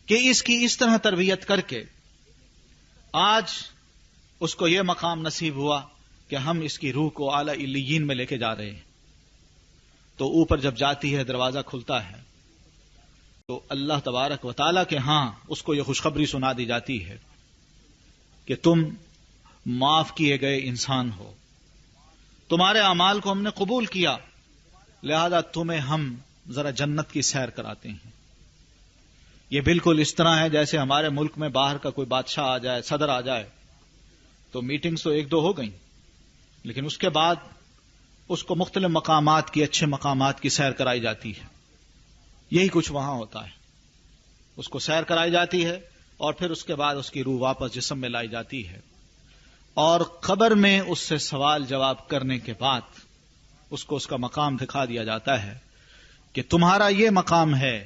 کہ اس کی اس طرح تربیت کر کے آج اس کو یہ مقام نصیب ہوا کہ ہم اس کی روح کو اعلی علیین میں لے کے جا رہے ہیں. تو اوپر جب جاتی ہے دروازہ کھلتا ہے تو اللہ تبارک و تعالیٰ کے ہاں اس کو یہ خوشخبری سنا دی جاتی ہے کہ تم معاف کیے گئے انسان ہو، تمہارے اعمال کو ہم نے قبول کیا، لہذا تمہیں ہم ذرا جنت کی سیر کراتے ہیں. یہ بالکل اس طرح ہے جیسے ہمارے ملک میں باہر کا کوئی بادشاہ آ جائے، صدر آ جائے تو میٹنگز تو ایک دو ہو گئیں، لیکن اس کے بعد اس کو مختلف مقامات کی، اچھے مقامات کی سیر کرائی جاتی ہے. یہی کچھ وہاں ہوتا ہے. اس کو سیر کرائی جاتی ہے اور پھر اس کے بعد اس کی روح واپس جسم میں لائی جاتی ہے، اور قبر میں اس سے سوال جواب کرنے کے بعد اس کو اس کا مقام دکھا دیا جاتا ہے کہ تمہارا یہ مقام ہے،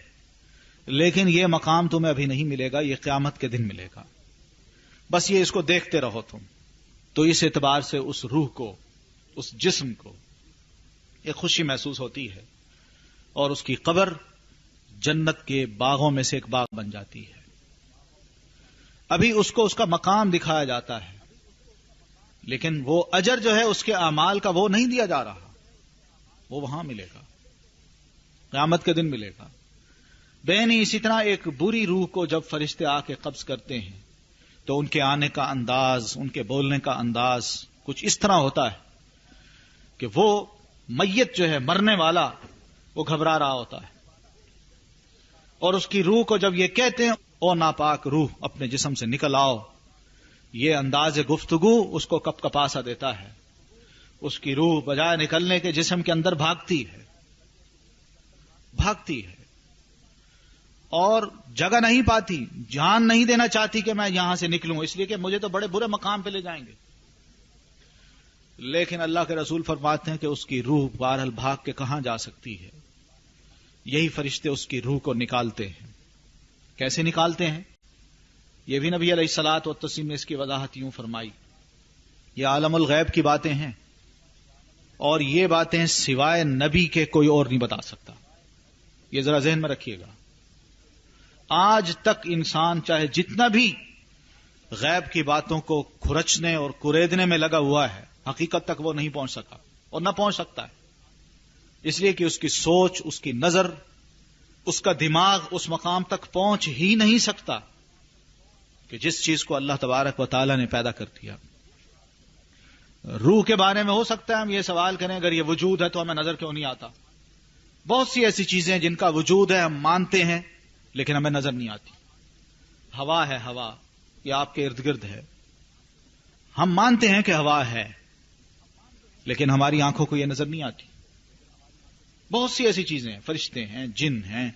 لیکن یہ مقام تمہیں ابھی نہیں ملے گا، یہ قیامت کے دن ملے گا. بس یہ اس کو دیکھتے رہو تم. تو اس اعتبار سے اس روح کو، اس جسم کو ایک خوشی محسوس ہوتی ہے، اور اس کی قبر جنت کے باغوں میں سے ایک باغ بن جاتی ہے. ابھی اس کو اس کا مقام دکھایا جاتا ہے، لیکن وہ اجر جو ہے اس کے اعمال کا وہ نہیں دیا جا رہا، وہ وہاں ملے گا، قیامت کے دن ملے گا. بہنی اسی طرح ایک بری روح کو جب فرشتے آ کے قبض کرتے ہیں تو ان کے آنے کا انداز، ان کے بولنے کا انداز کچھ اس طرح ہوتا ہے کہ وہ میت جو ہے، مرنے والا، وہ گھبرا رہا ہوتا ہے، اور اس کی روح کو جب یہ کہتے ہیں او ناپاک روح اپنے جسم سے نکل آؤ، یہ انداز گفتگو اس کو کپ کپاسا دیتا ہے. اس کی روح بجائے نکلنے کے جسم کے اندر بھاگتی ہے اور جگہ نہیں پاتی، جان نہیں دینا چاہتی کہ میں یہاں سے نکلوں، اس لیے کہ مجھے تو بڑے برے مقام پہ لے جائیں گے. لیکن اللہ کے رسول فرماتے ہیں کہ اس کی روح بہرحال بھاگ کے کہاں جا سکتی ہے. یہی فرشتے اس کی روح کو نکالتے ہیں. کیسے نکالتے ہیں؟ یہ بھی نبی علیہ الصلوۃ والتسلیم نے اس کی وضاحت یوں فرمائی، یہ عالم الغیب کی باتیں ہیں، اور یہ باتیں سوائے نبی کے کوئی اور نہیں بتا سکتا. یہ ذرا ذہن میں رکھیے گا. آج تک انسان چاہے جتنا بھی غیب کی باتوں کو کھرچنے اور کریدنے میں لگا ہوا ہے، حقیقت تک وہ نہیں پہنچ سکا اور نہ پہنچ سکتا ہے، اس لیے کہ اس کی سوچ، اس کی نظر، اس کا دماغ اس مقام تک پہنچ ہی نہیں سکتا کہ جس چیز کو اللہ تبارک و تعالی نے پیدا کر دیا. روح کے بارے میں ہو سکتا ہے ہم یہ سوال کریں اگر یہ وجود ہے تو ہمیں نظر کیوں نہیں آتا. بہت سی ایسی چیزیں جن کا وجود ہے ہم مانتے ہیں لیکن ہمیں نظر نہیں آتی. ہوا ہے، ہوا یہ آپ کے ارد گرد ہے، ہم مانتے ہیں کہ ہوا ہے لیکن ہماری آنکھوں کو یہ نظر نہیں آتی. بہت سی ایسی چیزیں ہیں، فرشتے ہیں، جن ہیں،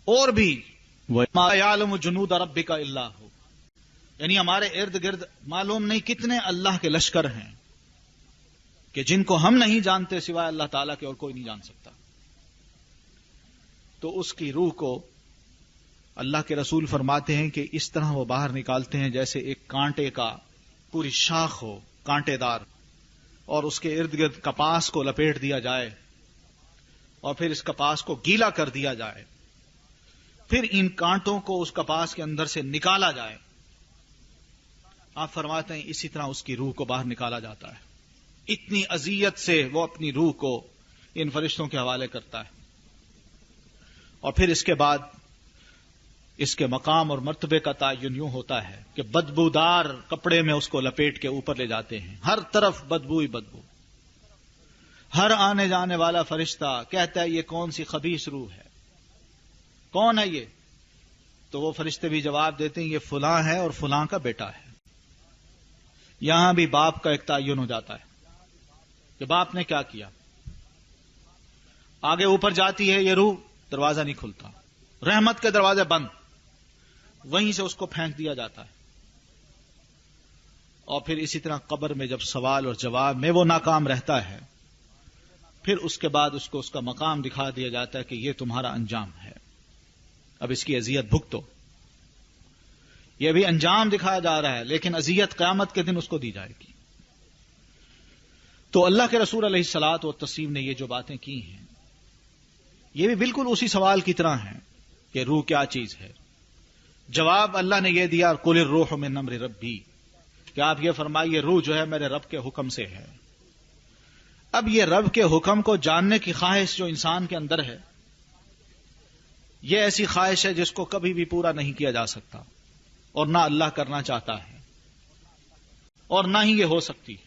اور بھی مَا يَعْلَمُ جُنُودَ رَبِّكَ إِلَّا هُوَ، یعنی ہمارے ارد گرد معلوم نہیں کتنے اللہ کے لشکر ہیں کہ جن کو ہم نہیں جانتے سوائے اللہ تعالیٰ کے، اور کوئی نہیں جان سکتا. تو اس کی روح کو اللہ کے رسول فرماتے ہیں کہ اس طرح وہ باہر نکالتے ہیں جیسے ایک کانٹے کا پوری شاخ ہو، کانٹے دار، اور اس کے ارد گرد کپاس کو لپیٹ دیا جائے اور پھر اس کپاس کو گیلا کر دیا جائے، پھر ان کانٹوں کو اس کپاس کے اندر سے نکالا جائے. آپ فرماتے ہیں اسی طرح اس کی روح کو باہر نکالا جاتا ہے. اتنی اذیت سے وہ اپنی روح کو ان فرشتوں کے حوالے کرتا ہے، اور پھر اس کے بعد اس کے مقام اور مرتبے کا تعین یوں ہوتا ہے کہ بدبودار کپڑے میں اس کو لپیٹ کے اوپر لے جاتے ہیں. ہر طرف بدبو ہی بدبو. ہر آنے جانے والا فرشتہ کہتا ہے یہ کون سی خبیث روح ہے، کون ہے یہ؟ تو وہ فرشتے بھی جواب دیتے ہیں یہ فلاں ہے اور فلاں کا بیٹا ہے. یہاں بھی باپ کا ایک تعین ہو جاتا ہے کہ باپ نے کیا کیا. آگے اوپر جاتی ہے یہ روح، دروازہ نہیں کھلتا، رحمت کے دروازے بند، وہیں سے اس کو پھینک دیا جاتا ہے. اور پھر اسی طرح قبر میں جب سوال اور جواب میں وہ ناکام رہتا ہے، پھر اس کے بعد اس کو اس کا مقام دکھا دیا جاتا ہے کہ یہ تمہارا انجام ہے، اب اس کی اذیت بھگتو. یہ بھی انجام دکھایا جا رہا ہے لیکن اذیت قیامت کے دن اس کو دی جائے گی. تو اللہ کے رسول علیہ الصلوۃ والتسلیم نے یہ جو باتیں کی ہیں یہ بھی بالکل اسی سوال کی طرح ہیں کہ روح کیا چیز ہے. جواب اللہ نے یہ دیا قل الروح من امر ربی، کہ آپ یہ فرمائیے روح جو ہے میرے رب کے حکم سے ہے. اب یہ رب کے حکم کو جاننے کی خواہش جو انسان کے اندر ہے، یہ ایسی خواہش ہے جس کو کبھی بھی پورا نہیں کیا جا سکتا، اور نہ اللہ کرنا چاہتا ہے، اور نہ ہی یہ ہو سکتی ہے.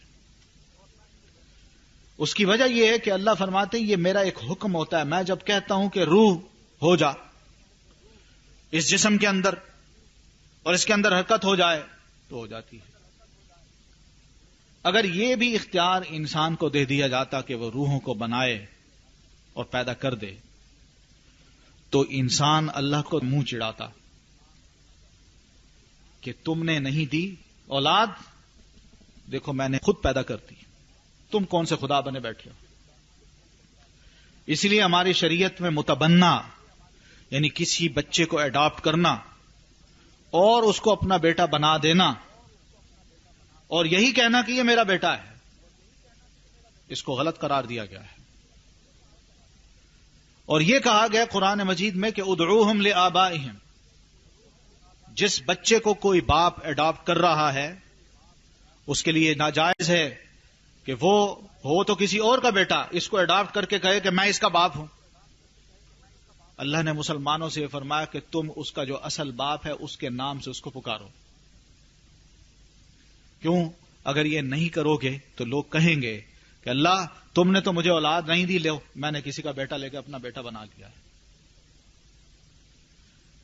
اس کی وجہ یہ ہے کہ اللہ فرماتے ہیں یہ میرا ایک حکم ہوتا ہے، میں جب کہتا ہوں کہ روح ہو جا اس جسم کے اندر اور اس کے اندر حرکت ہو جائے تو ہو جاتی ہے. اگر یہ بھی اختیار انسان کو دے دیا جاتا کہ وہ روحوں کو بنائے اور پیدا کر دے، تو انسان اللہ کو منہ چڑھاتا کہ تم نے نہیں دی اولاد، دیکھو میں نے خود پیدا کر دی، تم کون سے خدا بنے بیٹھے ہو۔ اس لیے ہماری شریعت میں متبنہ یعنی کسی بچے کو اڈاپٹ کرنا اور اس کو اپنا بیٹا بنا دینا اور یہی کہنا کہ یہ میرا بیٹا ہے، اس کو غلط قرار دیا گیا ہے۔ اور یہ کہا گیا قرآن مجید میں کہ ادعوہم لآبائہم، جس بچے کو کوئی باپ اڈاپٹ کر رہا ہے اس کے لیے ناجائز ہے کہ وہ ہو تو کسی اور کا بیٹا اس کو اڈاپٹ کر کے کہے کہ میں اس کا باپ ہوں۔ اللہ نے مسلمانوں سے یہ فرمایا کہ تم اس کا جو اصل باپ ہے اس کے نام سے اس کو پکارو۔ کیوں؟ اگر یہ نہیں کرو گے تو لوگ کہیں گے کہ اللہ تم نے تو مجھے اولاد نہیں دی، لو میں نے کسی کا بیٹا لے کے اپنا بیٹا بنا لیا ہے۔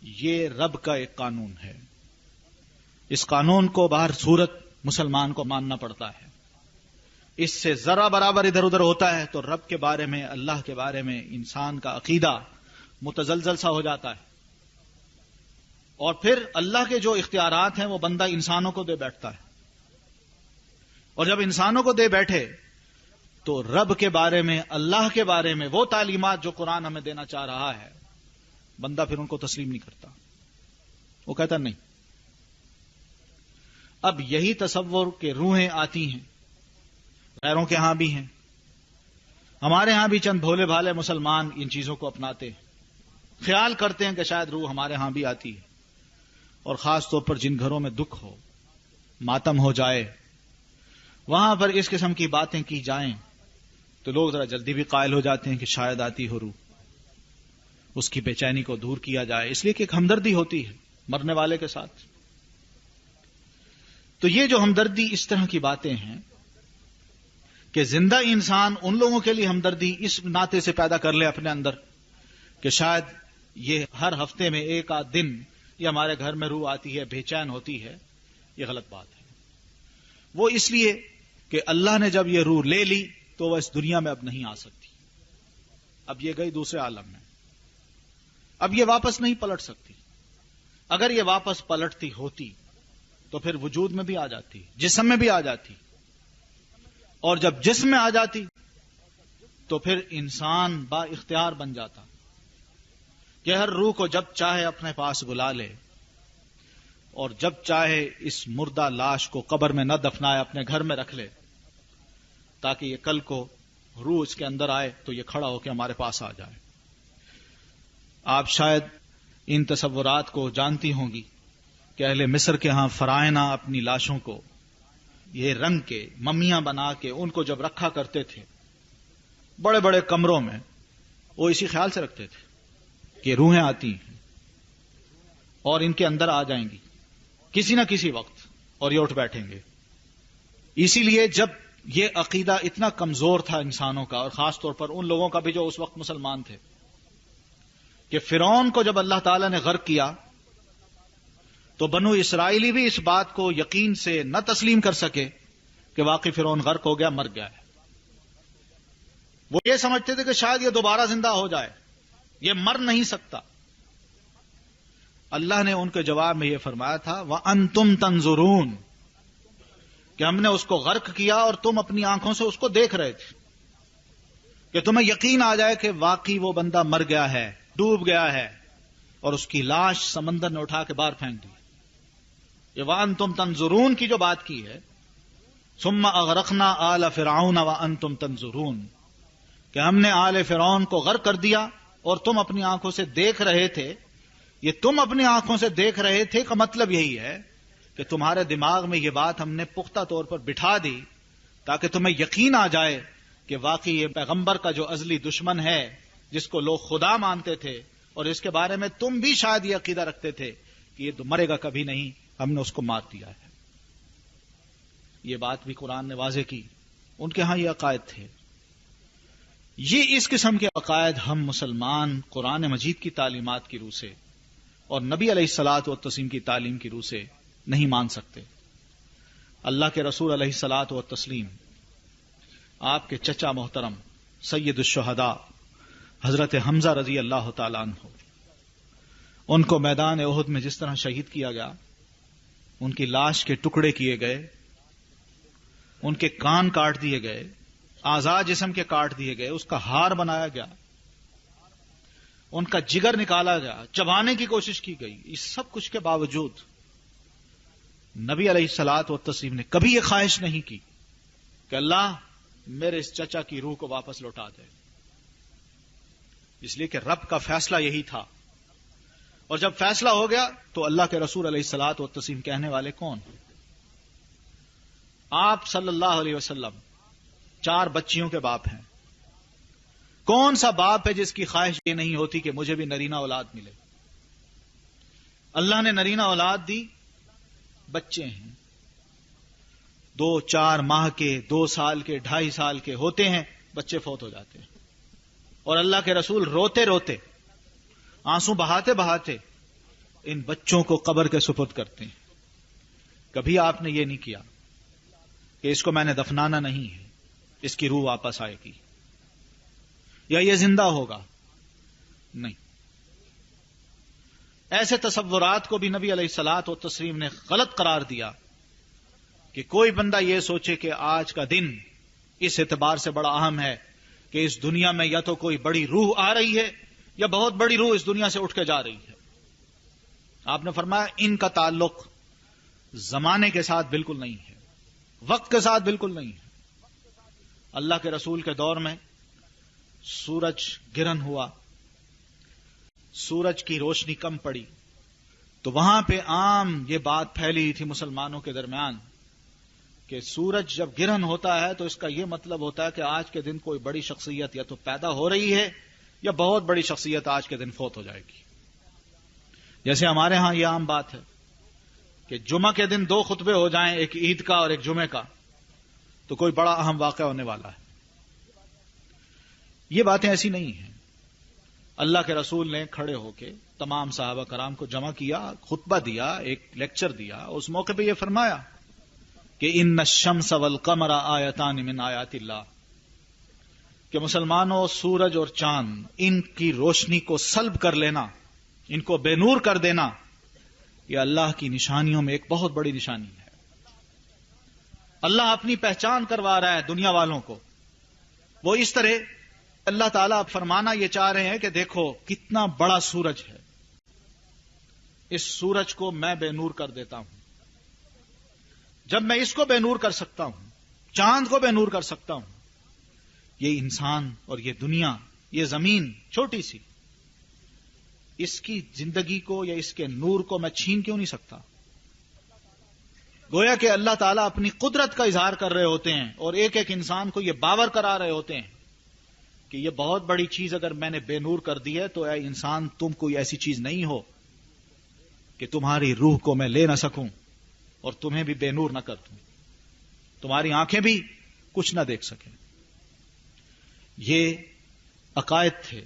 یہ رب کا ایک قانون ہے، اس قانون کو بہر صورت مسلمان کو ماننا پڑتا ہے۔ اس سے ذرا برابر ادھر ادھر ہوتا ہے تو رب کے بارے میں، اللہ کے بارے میں انسان کا عقیدہ متزلزل سا ہو جاتا ہے، اور پھر اللہ کے جو اختیارات ہیں وہ بندہ انسانوں کو دے بیٹھتا ہے، اور جب انسانوں کو دے بیٹھے تو رب کے بارے میں، اللہ کے بارے میں وہ تعلیمات جو قرآن ہمیں دینا چاہ رہا ہے بندہ پھر ان کو تسلیم نہیں کرتا، وہ کہتا نہیں۔ اب یہی تصور کہ روحیں آتی ہیں، غیروں کے ہاں بھی ہیں، ہمارے ہاں بھی چند بھولے بھالے مسلمان ان چیزوں کو اپناتے ہیں، خیال کرتے ہیں کہ شاید روح ہمارے ہاں بھی آتی ہے، اور خاص طور پر جن گھروں میں دکھ ہو، ماتم ہو جائے، وہاں پر اس قسم کی باتیں کی جائیں تو لوگ ذرا جلدی بھی قائل ہو جاتے ہیں کہ شاید آتی ہو روح، اس کی بے چینی کو دور کیا جائے، اس لیے کہ ایک ہمدردی ہوتی ہے مرنے والے کے ساتھ۔ تو یہ جو ہمدردی اس طرح کی باتیں ہیں کہ زندہ انسان ان لوگوں کے لیے ہمدردی اس ناطے سے پیدا کر لے اپنے اندر کہ شاید یہ ہر ہفتے میں ایک آدھ دن یہ ہمارے گھر میں روح آتی ہے، بے چین ہوتی ہے، یہ غلط بات ہے۔ وہ اس لیے کہ اللہ نے جب یہ روح لے لی تو وہ اس دنیا میں اب نہیں آ سکتی، اب یہ گئی دوسرے عالم میں، اب یہ واپس نہیں پلٹ سکتی۔ اگر یہ واپس پلٹتی ہوتی تو پھر وجود میں بھی آ جاتی، جسم میں بھی آ جاتی، اور جب جسم میں آ جاتی تو پھر انسان با اختیار بن جاتا کہ ہر روح کو جب چاہے اپنے پاس بلا لے اور جب چاہے اس مردہ لاش کو قبر میں نہ دفنائے، اپنے گھر میں رکھ لے، تاکہ یہ کل کو روح اس کے اندر آئے تو یہ کھڑا ہو کے ہمارے پاس آ جائے۔ آپ شاید ان تصورات کو جانتی ہوں گی کہ اہل مصر کے ہاں فرائنہ اپنی لاشوں کو یہ رنگ کے ممیاں بنا کے ان کو جب رکھا کرتے تھے بڑے بڑے کمروں میں، وہ اسی خیال سے رکھتے تھے کہ روحیں آتی ہیں اور ان کے اندر آ جائیں گی کسی نہ کسی وقت اور یہ اٹھ بیٹھیں گے۔ اسی لیے جب یہ عقیدہ اتنا کمزور تھا انسانوں کا، اور خاص طور پر ان لوگوں کا بھی جو اس وقت مسلمان تھے، کہ فرعون کو جب اللہ تعالی نے غرق کیا تو بنو اسرائیلی بھی اس بات کو یقین سے نہ تسلیم کر سکے کہ واقعی فرعون غرق ہو گیا، مر گیا ہے۔ وہ یہ سمجھتے تھے کہ شاید یہ دوبارہ زندہ ہو جائے، یہ مر نہیں سکتا۔ اللہ نے ان کے جواب میں یہ فرمایا تھا وَأَنْتُمْ تَنْظُرُونَ، کہ ہم نے اس کو غرق کیا اور تم اپنی آنکھوں سے اس کو دیکھ رہے تھے، کہ تمہیں یقین آ جائے کہ واقعی وہ بندہ مر گیا ہے، ڈوب گیا ہے، اور اس کی لاش سمندر نے اٹھا کے باہر پھینک دی۔ یہ وَأَنْتُمْ تَنْظُرُونَ کی جو بات کی ہے، ثُمَّ أَغْرَقْنَا آلَ فِرْعَوْنَ وَأَنْتُمْ تَنْظُرُونَ، کہ ہم نے آل فرعون کو غرق کر دیا اور تم اپنی آنکھوں سے دیکھ رہے تھے۔ یہ تم اپنی آنکھوں سے دیکھ رہے تھے کا مطلب یہی ہے کہ تمہارے دماغ میں یہ بات ہم نے پختہ طور پر بٹھا دی تاکہ تمہیں یقین آ جائے کہ واقعی یہ پیغمبر کا جو ازلی دشمن ہے، جس کو لوگ خدا مانتے تھے، اور اس کے بارے میں تم بھی شاید یہ عقیدہ رکھتے تھے کہ یہ تو مرے گا کبھی نہیں، ہم نے اس کو مار دیا ہے۔ یہ بات بھی قرآن نے واضح کی، ان کے ہاں یہ عقائد تھے۔ یہ اس قسم کے عقائد ہم مسلمان قرآن مجید کی تعلیمات کی روح سے اور نبی علیہ الصلوۃ والتسلیم کی تعلیم کی روح سے نہیں مان سکتے۔ اللہ کے رسول علیہ الصلاۃ والتسلیم آپ کے چچا محترم سید الشہداء حضرت حمزہ رضی اللہ تعالیٰ عنہ، ان کو میدان احد میں جس طرح شہید کیا گیا، ان کی لاش کے ٹکڑے کیے گئے، ان کے کان کاٹ دیے گئے، اعضاء جسم کے کاٹ دیے گئے، اس کا ہار بنایا گیا، ان کا جگر نکالا گیا، چبانے کی کوشش کی گئی، اس سب کچھ کے باوجود نبی علیہ الصلاۃ والتسلیم نے کبھی یہ خواہش نہیں کی کہ اللہ میرے اس چچا کی روح کو واپس لوٹا دے، اس لیے کہ رب کا فیصلہ یہی تھا، اور جب فیصلہ ہو گیا تو اللہ کے رسول علیہ الصلاۃ والتسلیم کہنے والے کون؟ آپ صلی اللہ علیہ وسلم 4 بچیوں کے باپ ہیں، کون سا باپ ہے جس کی خواہش یہ نہیں ہوتی کہ مجھے بھی نرینہ اولاد ملے؟ اللہ نے نرینہ اولاد دی، بچے ہیں 2-4 ماہ کے، 2 سال کے، 2.5 سال کے ہوتے ہیں، بچے فوت ہو جاتے ہیں، اور اللہ کے رسول روتے روتے، آنسو بہاتے بہاتے ان بچوں کو قبر کے سپرد کرتے ہیں۔ کبھی آپ نے یہ نہیں کیا کہ اس کو میں نے دفنانا نہیں ہے، اس کی روح واپس آئے گی یا یہ زندہ ہوگا، نہیں۔ ایسے تصورات کو بھی نبی علیہ الصلاۃ والتسلیم نے غلط قرار دیا کہ کوئی بندہ یہ سوچے کہ آج کا دن اس اعتبار سے بڑا اہم ہے کہ اس دنیا میں یا تو کوئی بڑی روح آ رہی ہے یا بہت بڑی روح اس دنیا سے اٹھ کے جا رہی ہے۔ آپ نے فرمایا ان کا تعلق زمانے کے ساتھ بالکل نہیں ہے، وقت کے ساتھ بالکل نہیں ہے۔ اللہ کے رسول کے دور میں سورج گرہن ہوا، سورج کی روشنی کم پڑی، تو وہاں پہ عام یہ بات پھیلی تھی مسلمانوں کے درمیان کہ سورج جب گرہن ہوتا ہے تو اس کا یہ مطلب ہوتا ہے کہ آج کے دن کوئی بڑی شخصیت یا تو پیدا ہو رہی ہے یا بہت بڑی شخصیت آج کے دن فوت ہو جائے گی۔ جیسے ہمارے ہاں یہ عام بات ہے کہ جمعہ کے دن 2 خطبے ہو جائیں، ایک عید کا اور ایک جمعے کا، تو کوئی بڑا اہم واقعہ ہونے والا ہے۔ یہ باتیں ایسی نہیں ہیں۔ اللہ کے رسول نے کھڑے ہو کے تمام صحابہ کرام کو جمع کیا، خطبہ دیا، ایک لیکچر دیا، اس موقع پہ یہ فرمایا کہ ان الشمس والقمر آیتان من آیات اللہ، کہ مسلمانوں سورج اور چاند ان کی روشنی کو سلب کر لینا، ان کو بے نور کر دینا، یہ اللہ کی نشانیوں میں ایک بہت بڑی نشانی ہے۔ اللہ اپنی پہچان کروا رہا ہے دنیا والوں کو، وہ اس طرح اللہ تعالیٰ فرمانا یہ چاہ رہے ہیں کہ دیکھو کتنا بڑا سورج ہے، اس سورج کو میں بے نور کر دیتا ہوں۔ جب میں اس کو بے نور کر سکتا ہوں، چاند کو بے نور کر سکتا ہوں، یہ انسان اور یہ دنیا، یہ زمین چھوٹی سی، اس کی زندگی کو یا اس کے نور کو میں چھین کیوں نہیں سکتا؟ گویا کہ اللہ تعالیٰ اپنی قدرت کا اظہار کر رہے ہوتے ہیں اور ایک ایک انسان کو یہ باور کرا رہے ہوتے ہیں کہ یہ بہت بڑی چیز اگر میں نے بے نور کر دی ہے تو اے انسان تم کوئی ایسی چیز نہیں ہو کہ تمہاری روح کو میں لے نہ سکوں اور تمہیں بھی بے نور نہ کر دوں، تمہاری آنکھیں بھی کچھ نہ دیکھ سکیں۔ یہ عقائد تھے،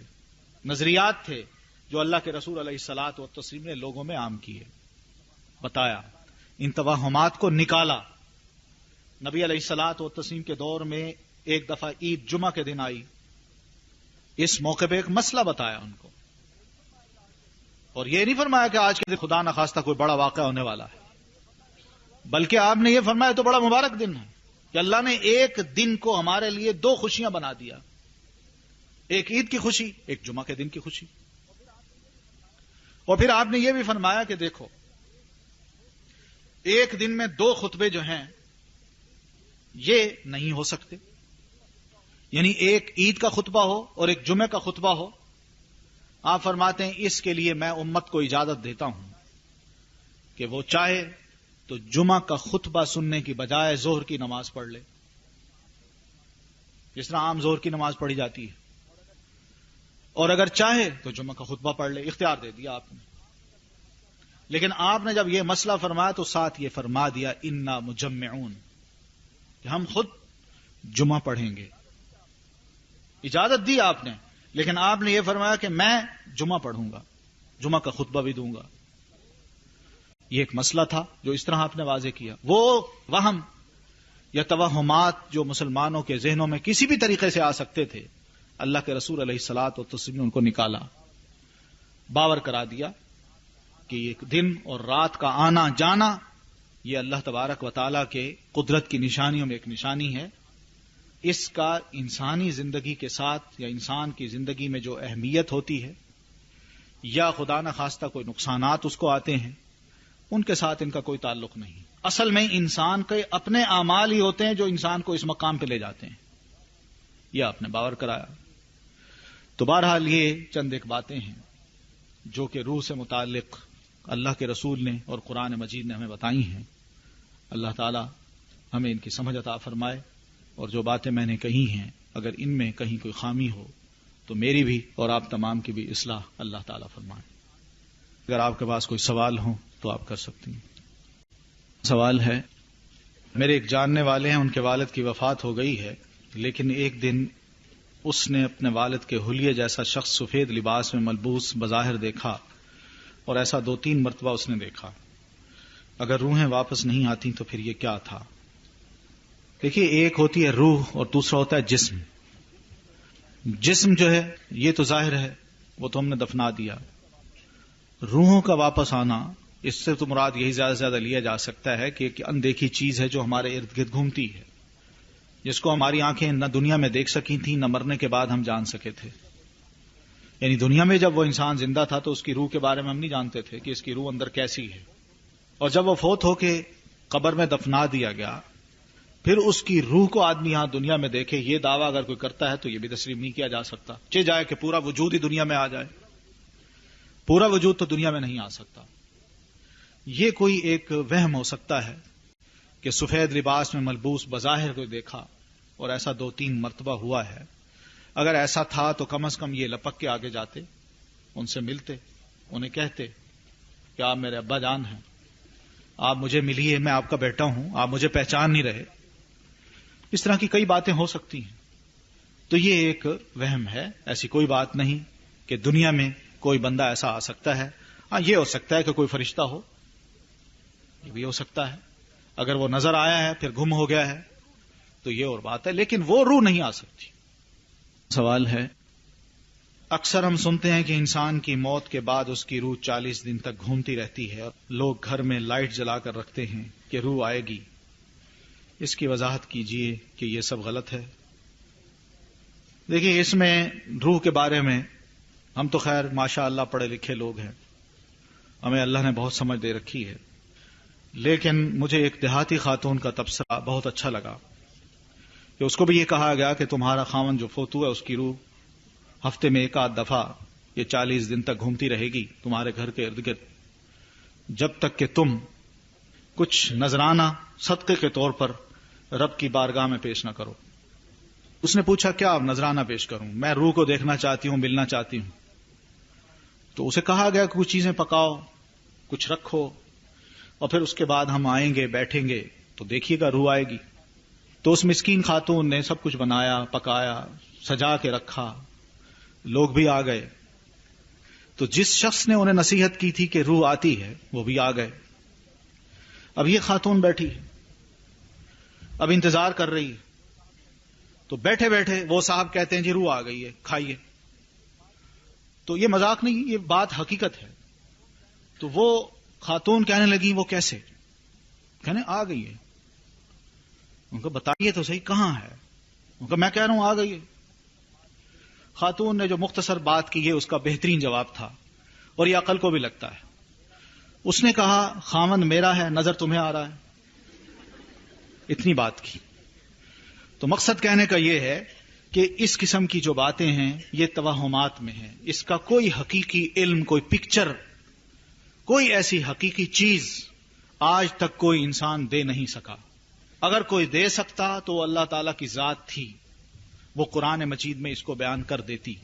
نظریات تھے جو اللہ کے رسول علیہ الصلاۃ والتسلیم نے لوگوں میں عام کیے، بتایا، ان توہمات کو نکالا۔ نبی علیہ الصلاۃ والتسلیم کے دور میں ایک دفعہ عید جمعہ کے دن آئی، اس موقع پہ ایک مسئلہ بتایا ان کو، اور یہ نہیں فرمایا کہ آج کے دن خدا نخواستہ کوئی بڑا واقعہ ہونے والا ہے، بلکہ آپ نے یہ فرمایا تو بڑا مبارک دن ہے کہ اللہ نے ایک دن کو ہمارے لیے 2 خوشیاں بنا دیا، ایک عید کی خوشی، ایک جمعہ کے دن کی خوشی۔ اور پھر آپ نے یہ بھی فرمایا کہ دیکھو ایک دن میں 2 خطبے جو ہیں یہ نہیں ہو سکتے، یعنی ایک عید کا خطبہ ہو اور ایک جمعے کا خطبہ ہو۔ آپ فرماتے ہیں اس کے لیے میں امت کو اجازت دیتا ہوں کہ وہ چاہے تو جمعہ کا خطبہ سننے کی بجائے ظہر کی نماز پڑھ لے، جس طرح عام ظہر کی نماز پڑھی جاتی ہے، اور اگر چاہے تو جمعہ کا خطبہ پڑھ لے، اختیار دے دیا آپ نے۔ لیکن آپ نے جب یہ مسئلہ فرمایا تو ساتھ یہ فرما دیا انا مجمعون، کہ ہم خود جمعہ پڑھیں گے۔ اجازت دی آپ نے، لیکن آپ نے یہ فرمایا کہ میں جمعہ پڑھوں گا، جمعہ کا خطبہ بھی دوں گا۔ یہ ایک مسئلہ تھا جو اس طرح آپ نے واضح کیا. وہ وہم یا توہمات جو مسلمانوں کے ذہنوں میں کسی بھی طریقے سے آ سکتے تھے، اللہ کے رسول علیہ الصلاۃ والتسلیم نے ان کو نکالا، باور کرا دیا کہ ایک دن اور رات کا آنا جانا یہ اللہ تبارک و تعالیٰ کے قدرت کی نشانیوں میں ایک نشانی ہے. اس کا انسانی زندگی کے ساتھ یا انسان کی زندگی میں جو اہمیت ہوتی ہے یا خدا نخواستہ کوئی نقصانات اس کو آتے ہیں، ان کے ساتھ ان کا کوئی تعلق نہیں. اصل میں انسان کے اپنے اعمال ہی ہوتے ہیں جو انسان کو اس مقام پہ لے جاتے ہیں. یہ آپ نے باور کرایا. تو بہرحال یہ چند ایک باتیں ہیں جو کہ روح سے متعلق اللہ کے رسول نے اور قرآن مجید نے ہمیں بتائی ہیں. اللہ تعالی ہمیں ان کی سمجھ عطا فرمائے، اور جو باتیں میں نے کہی ہیں اگر ان میں کہیں کوئی خامی ہو تو میری بھی اور آپ تمام کی بھی اصلاح اللہ تعالی فرمائے. اگر آپ کے پاس کوئی سوال ہو تو آپ کر سکتی ہیں. سوال ہے، میرے ایک جاننے والے ہیں، ان کے والد کی وفات ہو گئی ہے، لیکن ایک دن اس نے اپنے والد کے حلیے جیسا شخص سفید لباس میں ملبوس بظاہر دیکھا، اور ایسا 2-3 مرتبہ اس نے دیکھا. اگر روحیں واپس نہیں آتی تو پھر یہ کیا تھا؟ دیکھیے، ایک ہوتی ہے روح اور دوسرا ہوتا ہے جسم. جسم جو ہے یہ تو ظاہر ہے، وہ تو ہم نے دفنا دیا. روحوں کا واپس آنا، اس سے تو مراد یہی زیادہ سے زیادہ لیا جا سکتا ہے کہ ایک اندیکھی چیز ہے جو ہمارے ارد گرد گھومتی ہے، جس کو ہماری آنکھیں نہ دنیا میں دیکھ سکی تھیں نہ مرنے کے بعد ہم جان سکے تھے. یعنی دنیا میں جب وہ انسان زندہ تھا تو اس کی روح کے بارے میں ہم نہیں جانتے تھے کہ اس کی روح اندر کیسی ہے، اور جب وہ فوت ہو کے قبر میں دفنا دیا گیا پھر اس کی روح کو آدمی یہاں دنیا میں دیکھے، یہ دعویٰ اگر کوئی کرتا ہے تو یہ بھی تسلیم نہیں کیا جا سکتا. چہ جائے کہ پورا وجود ہی دنیا میں آ جائے، پورا وجود تو دنیا میں نہیں آ سکتا. یہ کوئی ایک وہم ہو سکتا ہے کہ سفید لباس میں ملبوس بظاہر کوئی دیکھا اور ایسا 2-3 مرتبہ ہوا ہے. اگر ایسا تھا تو کم از کم یہ لپک کے آگے جاتے، ان سے ملتے، انہیں کہتے کہ آپ میرے ابا جان ہیں، آپ مجھے ملیے، میں آپ کا بیٹا ہوں، آپ مجھے پہچان نہیں رہے. اس طرح کی کئی باتیں ہو سکتی ہیں. تو یہ ایک وہم ہے، ایسی کوئی بات نہیں کہ دنیا میں کوئی بندہ ایسا آ سکتا ہے. ہاں، یہ ہو سکتا ہے کہ کوئی فرشتہ ہو، یہ بھی ہو سکتا ہے. اگر وہ نظر آیا ہے پھر گم ہو گیا ہے تو یہ اور بات ہے، لیکن وہ روح نہیں آ سکتی. سوال ہے، اکثر ہم سنتے ہیں کہ انسان کی موت کے بعد اس کی روح 40 دن تک گھومتی رہتی ہے. لوگ گھر میں لائٹ جلا کر رکھتے ہیں کہ روح آئے گی. اس کی وضاحت کیجئے کہ یہ سب غلط ہے. دیکھیے، اس میں روح کے بارے میں ہم تو خیر ماشاء اللہ پڑھے لکھے لوگ ہیں، ہمیں اللہ نے بہت سمجھ دے رکھی ہے، لیکن مجھے ایک دیہاتی خاتون کا تبصرہ بہت اچھا لگا کہ اس کو بھی یہ کہا گیا کہ تمہارا خاوند جو فوت ہوا ہے اس کی روح ہفتے میں 1-8 دفعہ یہ 40 دن تک گھومتی رہے گی تمہارے گھر کے ارد گرد، جب تک کہ تم کچھ نذرانہ صدقے کے طور پر رب کی بارگاہ میں پیش نہ کرو. اس نے پوچھا کیا آپ نذرانہ پیش کروں؟ میں روح کو دیکھنا چاہتی ہوں، ملنا چاہتی ہوں. تو اسے کہا گیا کہ کچھ چیزیں پکاؤ، کچھ رکھو، اور پھر اس کے بعد ہم آئیں گے، بیٹھیں گے تو دیکھیے گا روح آئے گی. تو اس مسکین خاتون نے سب کچھ بنایا، پکایا، سجا کے رکھا، لوگ بھی آ گئے. تو جس شخص نے انہیں نصیحت کی تھی کہ روح آتی ہے وہ بھی آ گئے. اب یہ خاتون بیٹھی ہے، اب انتظار کر رہی ہے. تو بیٹھے بیٹھے وہ صاحب کہتے ہیں جی روح آ گئی ہے، کھائیے. تو یہ مذاق نہیں، یہ بات حقیقت ہے. تو وہ خاتون کہنے لگی وہ کیسے؟ کہنے آ گئی ہے. ان کو بتائیے تو صحیح کہاں ہے؟ ان کو میں کہہ رہا ہوں آ گئی ہے. خاتون نے جو مختصر بات کی ہے اس کا بہترین جواب تھا، اور یہ عقل کو بھی لگتا ہے. اس نے کہا خاوند میرا ہے، نظر تمہیں آ رہا ہے. اتنی بات کی. تو مقصد کہنے کا یہ ہے کہ اس قسم کی جو باتیں ہیں یہ توہمات میں ہیں. اس کا کوئی حقیقی علم، کوئی پکچر، کوئی ایسی حقیقی چیز آج تک کوئی انسان دے نہیں سکا. اگر کوئی دے سکتا تو وہ اللہ تعالی کی ذات تھی، وہ قرآن مجید میں اس کو بیان کر دیتی.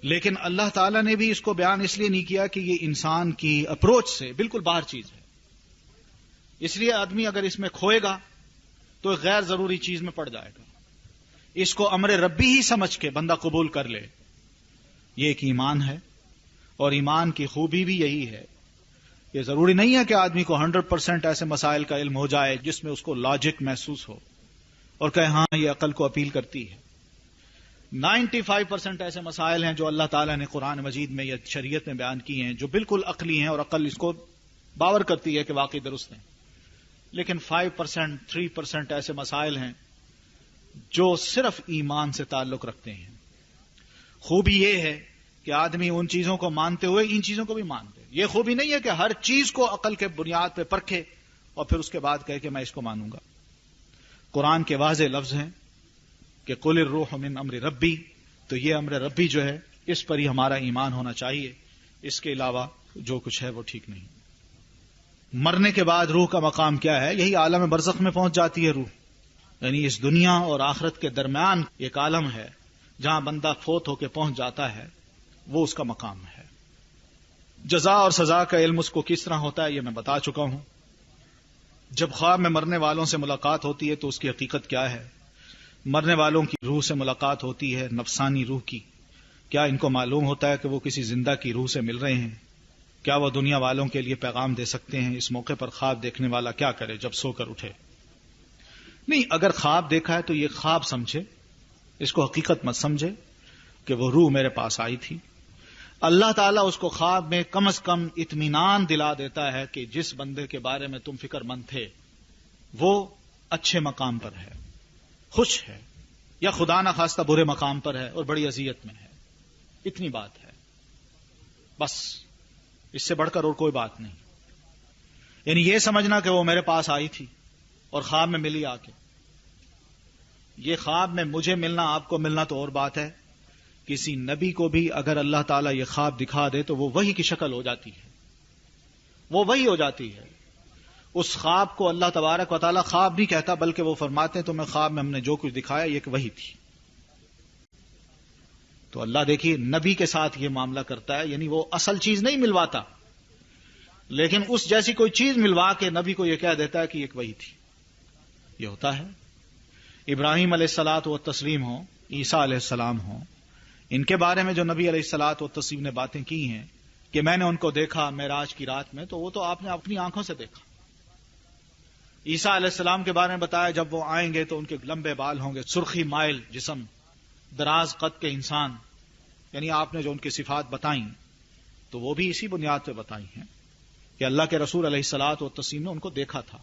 لیکن اللہ تعالیٰ نے بھی اس کو بیان اس لیے نہیں کیا کہ یہ انسان کی اپروچ سے بالکل باہر چیز ہے. اس لیے آدمی اگر اس میں کھوئے گا تو ایک غیر ضروری چیز میں پڑ جائے گا. اس کو امر ربی ہی سمجھ کے بندہ قبول کر لے، یہ ایک ایمان ہے. اور ایمان کی خوبی بھی یہی ہے یہ ضروری نہیں ہے کہ آدمی کو 100% ایسے مسائل کا علم ہو جائے جس میں اس کو لاجک محسوس ہو اور کہے ہاں یہ عقل کو اپیل کرتی ہے. 95% ایسے مسائل ہیں جو اللہ تعالیٰ نے قرآن مجید میں یا شریعت میں بیان کی ہیں جو بالکل عقلی ہیں اور عقل اس کو باور کرتی ہے کہ واقعی درست ہیں. لیکن 5%, 3% ایسے مسائل ہیں جو صرف ایمان سے تعلق رکھتے ہیں. خوبی یہ ہے کہ آدمی ان چیزوں کو مانتے ہوئے ان چیزوں کو بھی مانتے. یہ خوبی نہیں ہے کہ ہر چیز کو عقل کے بنیاد پہ پرکھے اور پھر اس کے بعد کہے کہ میں اس کو مانوں گا. قرآن کے واضح لفظ ہیں کہ قل الروح من امر ربی، تو یہ امر ربی جو ہے اس پر ہی ہمارا ایمان ہونا چاہیے. اس کے علاوہ جو کچھ ہے وہ ٹھیک نہیں. مرنے کے بعد روح کا مقام کیا ہے؟ یہی عالم برزخ میں پہنچ جاتی ہے روح. یعنی اس دنیا اور آخرت کے درمیان ایک عالم ہے جہاں بندہ فوت ہو کے پہنچ جاتا ہے، وہ اس کا مقام ہے. جزا اور سزا کا علم اس کو کس طرح ہوتا ہے یہ میں بتا چکا ہوں. جب خواب میں مرنے والوں سے ملاقات ہوتی ہے تو اس کی حقیقت کیا ہے؟ مرنے والوں کی روح سے ملاقات ہوتی ہے، نفسانی روح کی. کیا ان کو معلوم ہوتا ہے کہ وہ کسی زندہ کی روح سے مل رہے ہیں؟ کیا وہ دنیا والوں کے لیے پیغام دے سکتے ہیں؟ اس موقع پر خواب دیکھنے والا کیا کرے جب سو کر اٹھے؟ نہیں، اگر خواب دیکھا ہے تو یہ خواب سمجھے، اس کو حقیقت مت سمجھے کہ وہ روح میرے پاس آئی تھی. اللہ تعالیٰ اس کو خواب میں کم از کم اطمینان دلا دیتا ہے کہ جس بندے کے بارے میں تم فکر مند تھے وہ اچھے مقام پر ہے، خوش ہے، یا خدا نہ خواستہ برے مقام پر ہے اور بڑی اذیت میں ہے. اتنی بات ہے، بس اس سے بڑھ کر اور کوئی بات نہیں. یعنی یہ سمجھنا کہ وہ میرے پاس آئی تھی اور خواب میں ملی آ کے. یہ خواب میں مجھے ملنا، آپ کو ملنا تو اور بات ہے. کسی نبی کو بھی اگر اللہ تعالیٰ یہ خواب دکھا دے تو وہ وحی کی شکل ہو جاتی ہے، وہ وحی ہو جاتی ہے. اس خواب کو اللہ تبارک و تعالیٰ خواب نہیں کہتا بلکہ وہ فرماتے ہیں تمہیں خواب میں ہم نے جو کچھ دکھایا یہ ایک وحی تھی. تو اللہ دیکھیے نبی کے ساتھ یہ معاملہ کرتا ہے، یعنی وہ اصل چیز نہیں ملواتا لیکن اس جیسی کوئی چیز ملوا کے نبی کو یہ کہہ دیتا ہے کہ یہ ایک وحی تھی. یہ ہوتا ہے. ابراہیم علیہ الصلاۃ والتسلیم ہوں، عیسیٰ علیہ السلام ہوں، ان کے بارے میں جو نبی علیہ الصلاۃ والتسلیم نے باتیں کی ہیں کہ میں نے ان کو دیکھا معراج کی رات میں، تو وہ تو آپ نے اپنی آنکھوں سے دیکھا. عیسیٰ علیہ السلام کے بارے میں بتایا جب وہ آئیں گے تو ان کے لمبے بال ہوں گے، سرخی مائل جسم، دراز قد کے انسان. یعنی آپ نے جو ان کی صفات بتائیں تو وہ بھی اسی بنیاد پہ بتائی ہیں کہ اللہ کے رسول علیہ الصلاۃ والتسلیم نے ان کو دیکھا تھا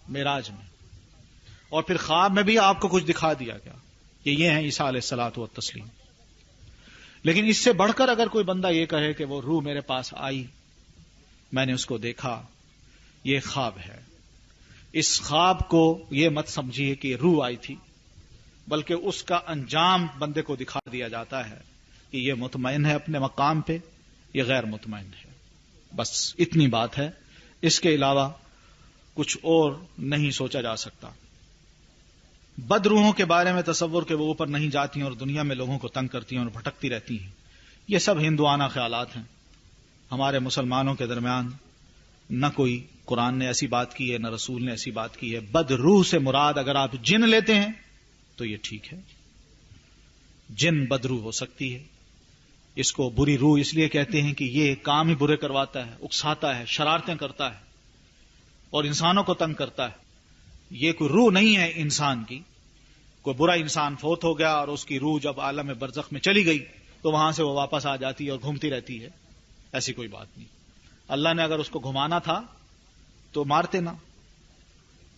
معراج میں، اور پھر خواب میں بھی آپ کو کچھ دکھا دیا گیا کہ یہ ہیں عیسیٰ علیہ الصلاۃ والتسلیم. لیکن اس سے بڑھ کر اگر کوئی بندہ یہ کہے کہ وہ روح میرے پاس آئی، میں نے اس کو دیکھا، یہ خواب ہے. اس خواب کو یہ مت سمجھیے کہ روح آئی تھی، بلکہ اس کا انجام بندے کو دکھا دیا جاتا ہے کہ یہ مطمئن ہے اپنے مقام پہ، یہ غیر مطمئن ہے. بس اتنی بات ہے، اس کے علاوہ کچھ اور نہیں سوچا جا سکتا. بد روحوں کے بارے میں تصور کہ وہ اوپر نہیں جاتی ہیں اور دنیا میں لوگوں کو تنگ کرتی ہیں اور بھٹکتی رہتی ہیں، یہ سب ہندوانہ خیالات ہیں. ہمارے مسلمانوں کے درمیان نہ کوئی قرآن نے ایسی بات کی ہے نہ رسول نے ایسی بات کی ہے. بد روح سے مراد اگر آپ جن لیتے ہیں تو یہ ٹھیک ہے، جن بد روح ہو سکتی ہے. اس کو بری روح اس لیے کہتے ہیں کہ یہ کام ہی برے کرواتا ہے، اکساتا ہے، شرارتیں کرتا ہے اور انسانوں کو تنگ کرتا ہے. یہ کوئی روح نہیں ہے انسان کی. کوئی برا انسان فوت ہو گیا اور اس کی روح جب عالم برزخ میں چلی گئی تو وہاں سے وہ واپس آ جاتی ہے اور گھومتی رہتی ہے، ایسی کوئی بات نہیں. اللہ نے اگر اس کو گھمانا تھا تو مارتے نہ،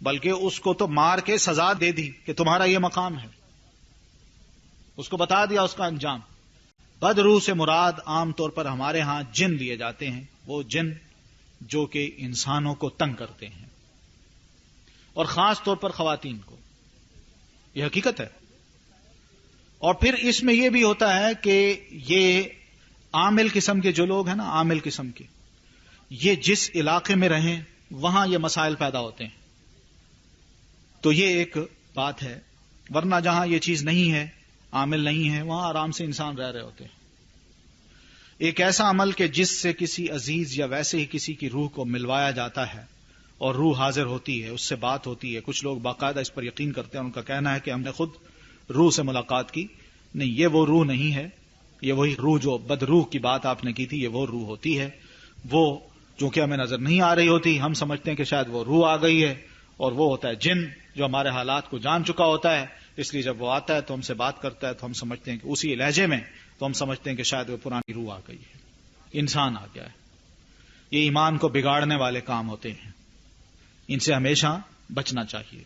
بلکہ اس کو تو مار کے سزا دے دی کہ تمہارا یہ مقام ہے، اس کو بتا دیا اس کا انجام. بد روح سے مراد عام طور پر ہمارے ہاں جن لیے جاتے ہیں، وہ جن جو کہ انسانوں کو تنگ کرتے ہیں، اور خاص طور پر خواتین کو. یہ حقیقت ہے. اور پھر اس میں یہ بھی ہوتا ہے کہ یہ عامل قسم کے جو لوگ ہیں نا، عامل قسم کے، یہ جس علاقے میں رہیں وہاں یہ مسائل پیدا ہوتے ہیں. تو یہ ایک بات ہے، ورنہ جہاں یہ چیز نہیں ہے، عامل نہیں ہے، وہاں آرام سے انسان رہ رہے ہوتے ہیں. ایک ایسا عمل کہ جس سے کسی عزیز یا ویسے ہی کسی کی روح کو ملوایا جاتا ہے اور روح حاضر ہوتی ہے، اس سے بات ہوتی ہے. کچھ لوگ باقاعدہ اس پر یقین کرتے ہیں، ان کا کہنا ہے کہ ہم نے خود روح سے ملاقات کی. نہیں، یہ وہ روح نہیں ہے. یہ وہی روح جو بد روح کی بات آپ نے کی تھی، یہ وہ روح ہوتی ہے. وہ جو کہ ہمیں نظر نہیں آ رہی ہوتی. ہم سمجھتے ہیں کہ شاید وہ روح آ گئی ہے، اور وہ ہوتا ہے جن جو ہمارے حالات کو جان چکا ہوتا ہے. اس لیے جب وہ آتا ہے تو ہم سے بات کرتا ہے تو ہم سمجھتے ہیں کہ اسی لہجے میں، تو ہم سمجھتے ہیں کہ شاید وہ پرانی روح آ گئی ہے، انسان آ گیا ہے. یہ ایمان کو بگاڑنے والے کام ہوتے ہیں، ان سے ہمیشہ بچنا چاہیے.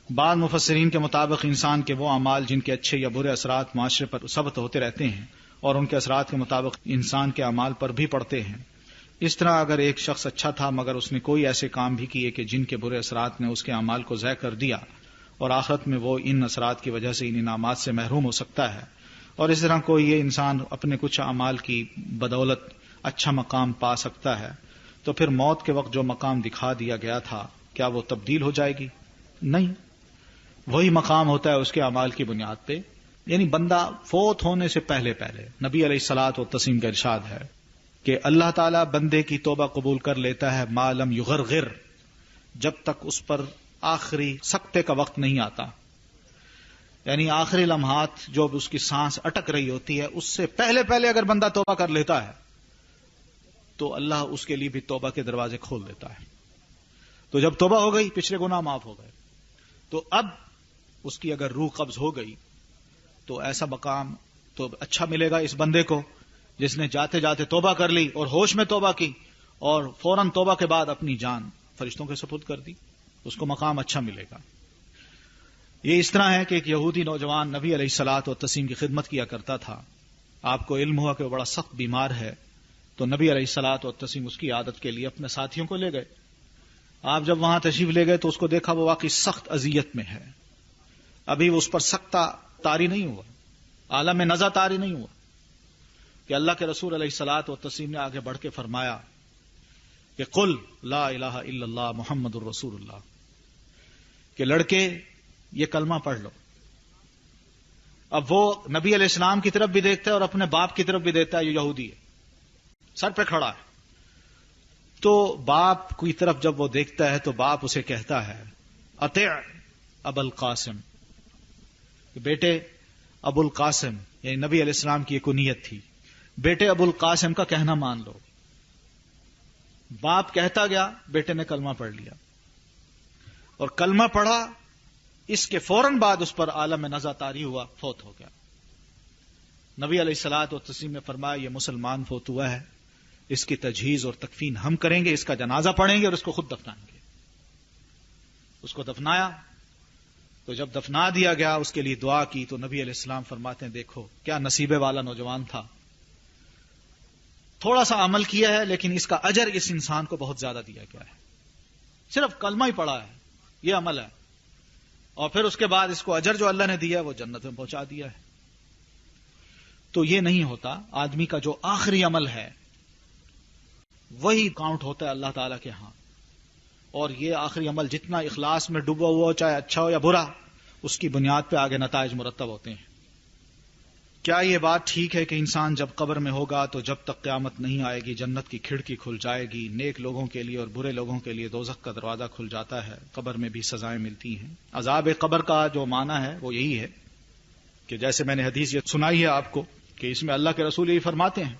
بعض مفسرین کے مطابق انسان کے وہ اعمال جن کے اچھے یا برے اثرات معاشرے پر ثبت ہوتے رہتے ہیں اور ان کے اثرات کے مطابق انسان کے اعمال پر بھی پڑتے ہیں. اس طرح اگر ایک شخص اچھا تھا مگر اس نے کوئی ایسے کام بھی کیے کہ جن کے برے اثرات نے اس کے اعمال کو ضائع کر دیا، اور آخرت میں وہ ان اثرات کی وجہ سے ان انعامات سے محروم ہو سکتا ہے. اور اس طرح کوئی یہ انسان اپنے کچھ اعمال کی بدولت اچھا مقام پا سکتا ہے، تو پھر موت کے وقت جو مقام دکھا دیا گیا تھا کیا وہ تبدیل ہو جائے گی؟ نہیں، وہی مقام ہوتا ہے اس کے اعمال کی بنیاد پہ. یعنی بندہ فوت ہونے سے پہلے نبی علیہ الصلوۃ والتسلیم کا ارشاد ہے کہ اللہ تعالیٰ بندے کی توبہ قبول کر لیتا ہے ما لم یغرغر، جب تک اس پر آخری سکتے کا وقت نہیں آتا. یعنی آخری لمحات جو اس کی سانس اٹک رہی ہوتی ہے، اس سے پہلے اگر بندہ توبہ کر لیتا ہے تو اللہ اس کے لیے بھی توبہ کے دروازے کھول دیتا ہے. تو جب توبہ ہو گئی، پچھلے گناہ معاف ہو گئے، تو اب اس کی اگر روح قبض ہو گئی تو ایسا مقام تو اچھا ملے گا اس بندے کو جس نے جاتے جاتے توبہ کر لی اور ہوش میں توبہ کی اور فوراً توبہ کے بعد اپنی جان فرشتوں کے سپرد کر دی. اس کو مقام اچھا ملے گا. یہ اس طرح ہے کہ ایک یہودی نوجوان نبی علیہ الصلوۃ والتسلیم کی خدمت کیا کرتا تھا. آپ کو علم ہوا کہ وہ بڑا سخت بیمار ہے، تو نبی علیہ الصلوۃ والتسلیم اس کی عادت کے لیے اپنے ساتھیوں کو لے گئے. آپ جب وہاں تشریف لے گئے تو اس کو دیکھا وہ واقعی سخت اذیت میں ہے. ابھی وہ اس پر سختہ طاری نہیں ہوا، عالم نزع طاری نہیں ہوا کہ اللہ کے رسول علیہ الصلوۃ والتسلیم نے آگے بڑھ کے فرمایا کہ قل لا الہ الا اللہ محمد الرسول اللہ، کہ لڑکے یہ کلمہ پڑھ لو. اب وہ نبی علیہ السلام کی طرف بھی دیکھتا ہے اور اپنے باپ کی طرف بھی دیکھتا ہے. یہ یہودی ہے، سر پہ کھڑا ہے. تو باپ کی طرف جب وہ دیکھتا ہے تو باپ اسے کہتا ہے اطع ابا القاسم، کہ بیٹے ابو القاسم، یعنی نبی علیہ السلام کی یہ کنیت تھی، بیٹے ابو القاسم کا کہنا مان لو. باپ کہتا گیا، بیٹے نے کلمہ پڑھ لیا، اور کلمہ پڑھا، اس کے فوراً بعد اس پر عالم نزع طاری ہوا، فوت ہو گیا. نبی علیہ الصلوۃ والتسلیم نے فرمایا یہ مسلمان فوت ہوا ہے، اس کی تجہیز اور تکفین ہم کریں گے، اس کا جنازہ پڑھیں گے اور اس کو خود دفنائیں گے. اس کو دفنایا، تو جب دفنا دیا گیا اس کے لیے دعا کی تو نبی علیہ السلام فرماتے ہیں دیکھو کیا نصیبے والا نوجوان تھا، تھوڑا سا عمل کیا ہے لیکن اس کا اجر اس انسان کو بہت زیادہ دیا گیا ہے. صرف کلمہ ہی پڑھا ہے، یہ عمل ہے، اور پھر اس کے بعد اس کو اجر جو اللہ نے دیا ہے وہ جنت میں پہنچا دیا ہے. تو یہ نہیں ہوتا. آدمی کا جو آخری عمل ہے وہی کاؤنٹ ہوتا ہے اللہ تعالیٰ کے ہاں، اور یہ آخری عمل جتنا اخلاص میں ڈوبا ہوا ہو، چاہے اچھا ہو یا برا، اس کی بنیاد پہ آگے نتائج مرتب ہوتے ہیں. کیا یہ بات ٹھیک ہے کہ انسان جب قبر میں ہوگا تو جب تک قیامت نہیں آئے گی جنت کی کھڑکی کھل جائے گی، نیک لوگوں کے لیے اور برے لوگوں کے لیے دوزخ کا دروازہ کھل جاتا ہے، قبر میں بھی سزائیں ملتی ہیں؟ عذاب قبر کا جو معنی ہے وہ یہی ہے کہ جیسے میں نے حدیث یہ سنائی ہے آپ کو کہ اس میں اللہ کے رسول یہی فرماتے ہیں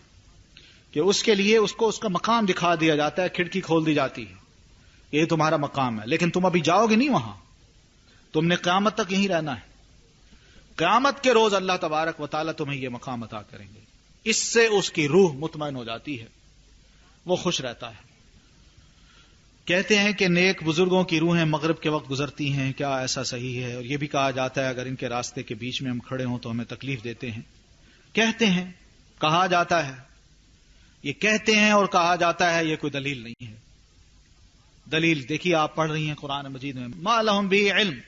کہ اس کے لیے اس کو اس کا مقام دکھا دیا جاتا ہے، کھڑکی کھول دی جاتی ہے، یہ تمہارا مقام ہے، لیکن تم ابھی جاؤ گے نہیں وہاں، تم نے قیامت تک یہیں رہنا ہے. قیامت کے روز اللہ تبارک و تعالیٰ تمہیں یہ مقام عطا کریں گے. اس سے اس کی روح مطمئن ہو جاتی ہے، وہ خوش رہتا ہے. کہتے ہیں کہ نیک بزرگوں کی روحیں مغرب کے وقت گزرتی ہیں، کیا ایسا صحیح ہے؟ اور یہ بھی کہا جاتا ہے اگر ان کے راستے کے بیچ میں ہم کھڑے ہوں تو ہمیں تکلیف دیتے ہیں. کہتے ہیں، کہا جاتا ہے، یہ کہتے ہیں اور کہا جاتا ہے، یہ کوئی دلیل نہیں ہے. دلیل دیکھیے، آپ پڑھ رہی ہیں قرآن مجید میں ما لہم بہ علم،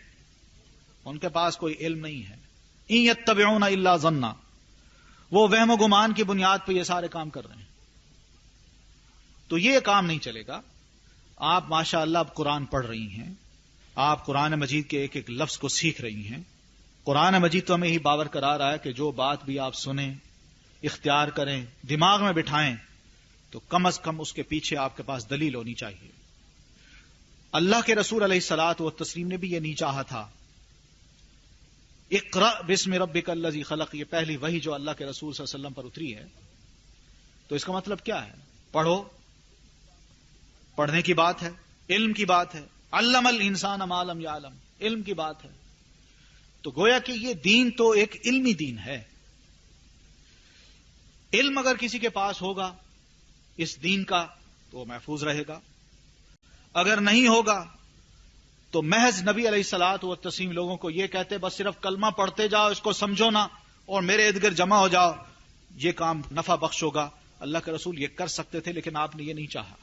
ان کے پاس کوئی علم نہیں ہے. ان یتبعون الا ظنا، وہ وہم و گمان کی بنیاد پہ یہ سارے کام کر رہے ہیں. تو یہ کام نہیں چلے گا. آپ ماشاء اللہ اب قرآن پڑھ رہی ہیں، آپ قرآن مجید کے ایک ایک لفظ کو سیکھ رہی ہیں. قرآن مجید تو ہمیں ہی باور کرا رہا ہے کہ جو بات بھی آپ سنیں، اختیار کریں، دماغ میں بٹھائیں، تو کم از کم اس کے پیچھے آپ کے پاس دلیل ہونی چاہیے. اللہ کے رسول علیہ الصلوۃ والتسلیم نے بھی یہ نہیں چاہا تھا. اقرأ بسم ربک الذی خلق، یہ پہلی وحی جو اللہ کے رسول صلی اللہ علیہ وسلم پر اتری ہے. تو اس کا مطلب کیا ہے؟ پڑھو، پڑھنے کی بات ہے، علم کی بات ہے، علم الانسان ما لم یعلم، علم کی بات ہے. تو گویا کہ یہ دین تو ایک علمی دین ہے. علم اگر کسی کے پاس ہوگا اس دین کا تو وہ محفوظ رہے گا، اگر نہیں ہوگا تو محض نبی علیہ الصلوۃ والتسلیم لوگوں کو یہ کہتے بس صرف کلمہ پڑھتے جاؤ، اس کو سمجھو نا اور میرے ارد گرد جمع ہو جاؤ، یہ کام نفع بخش ہوگا. اللہ کے رسول یہ کر سکتے تھے، لیکن آپ نے یہ نہیں چاہا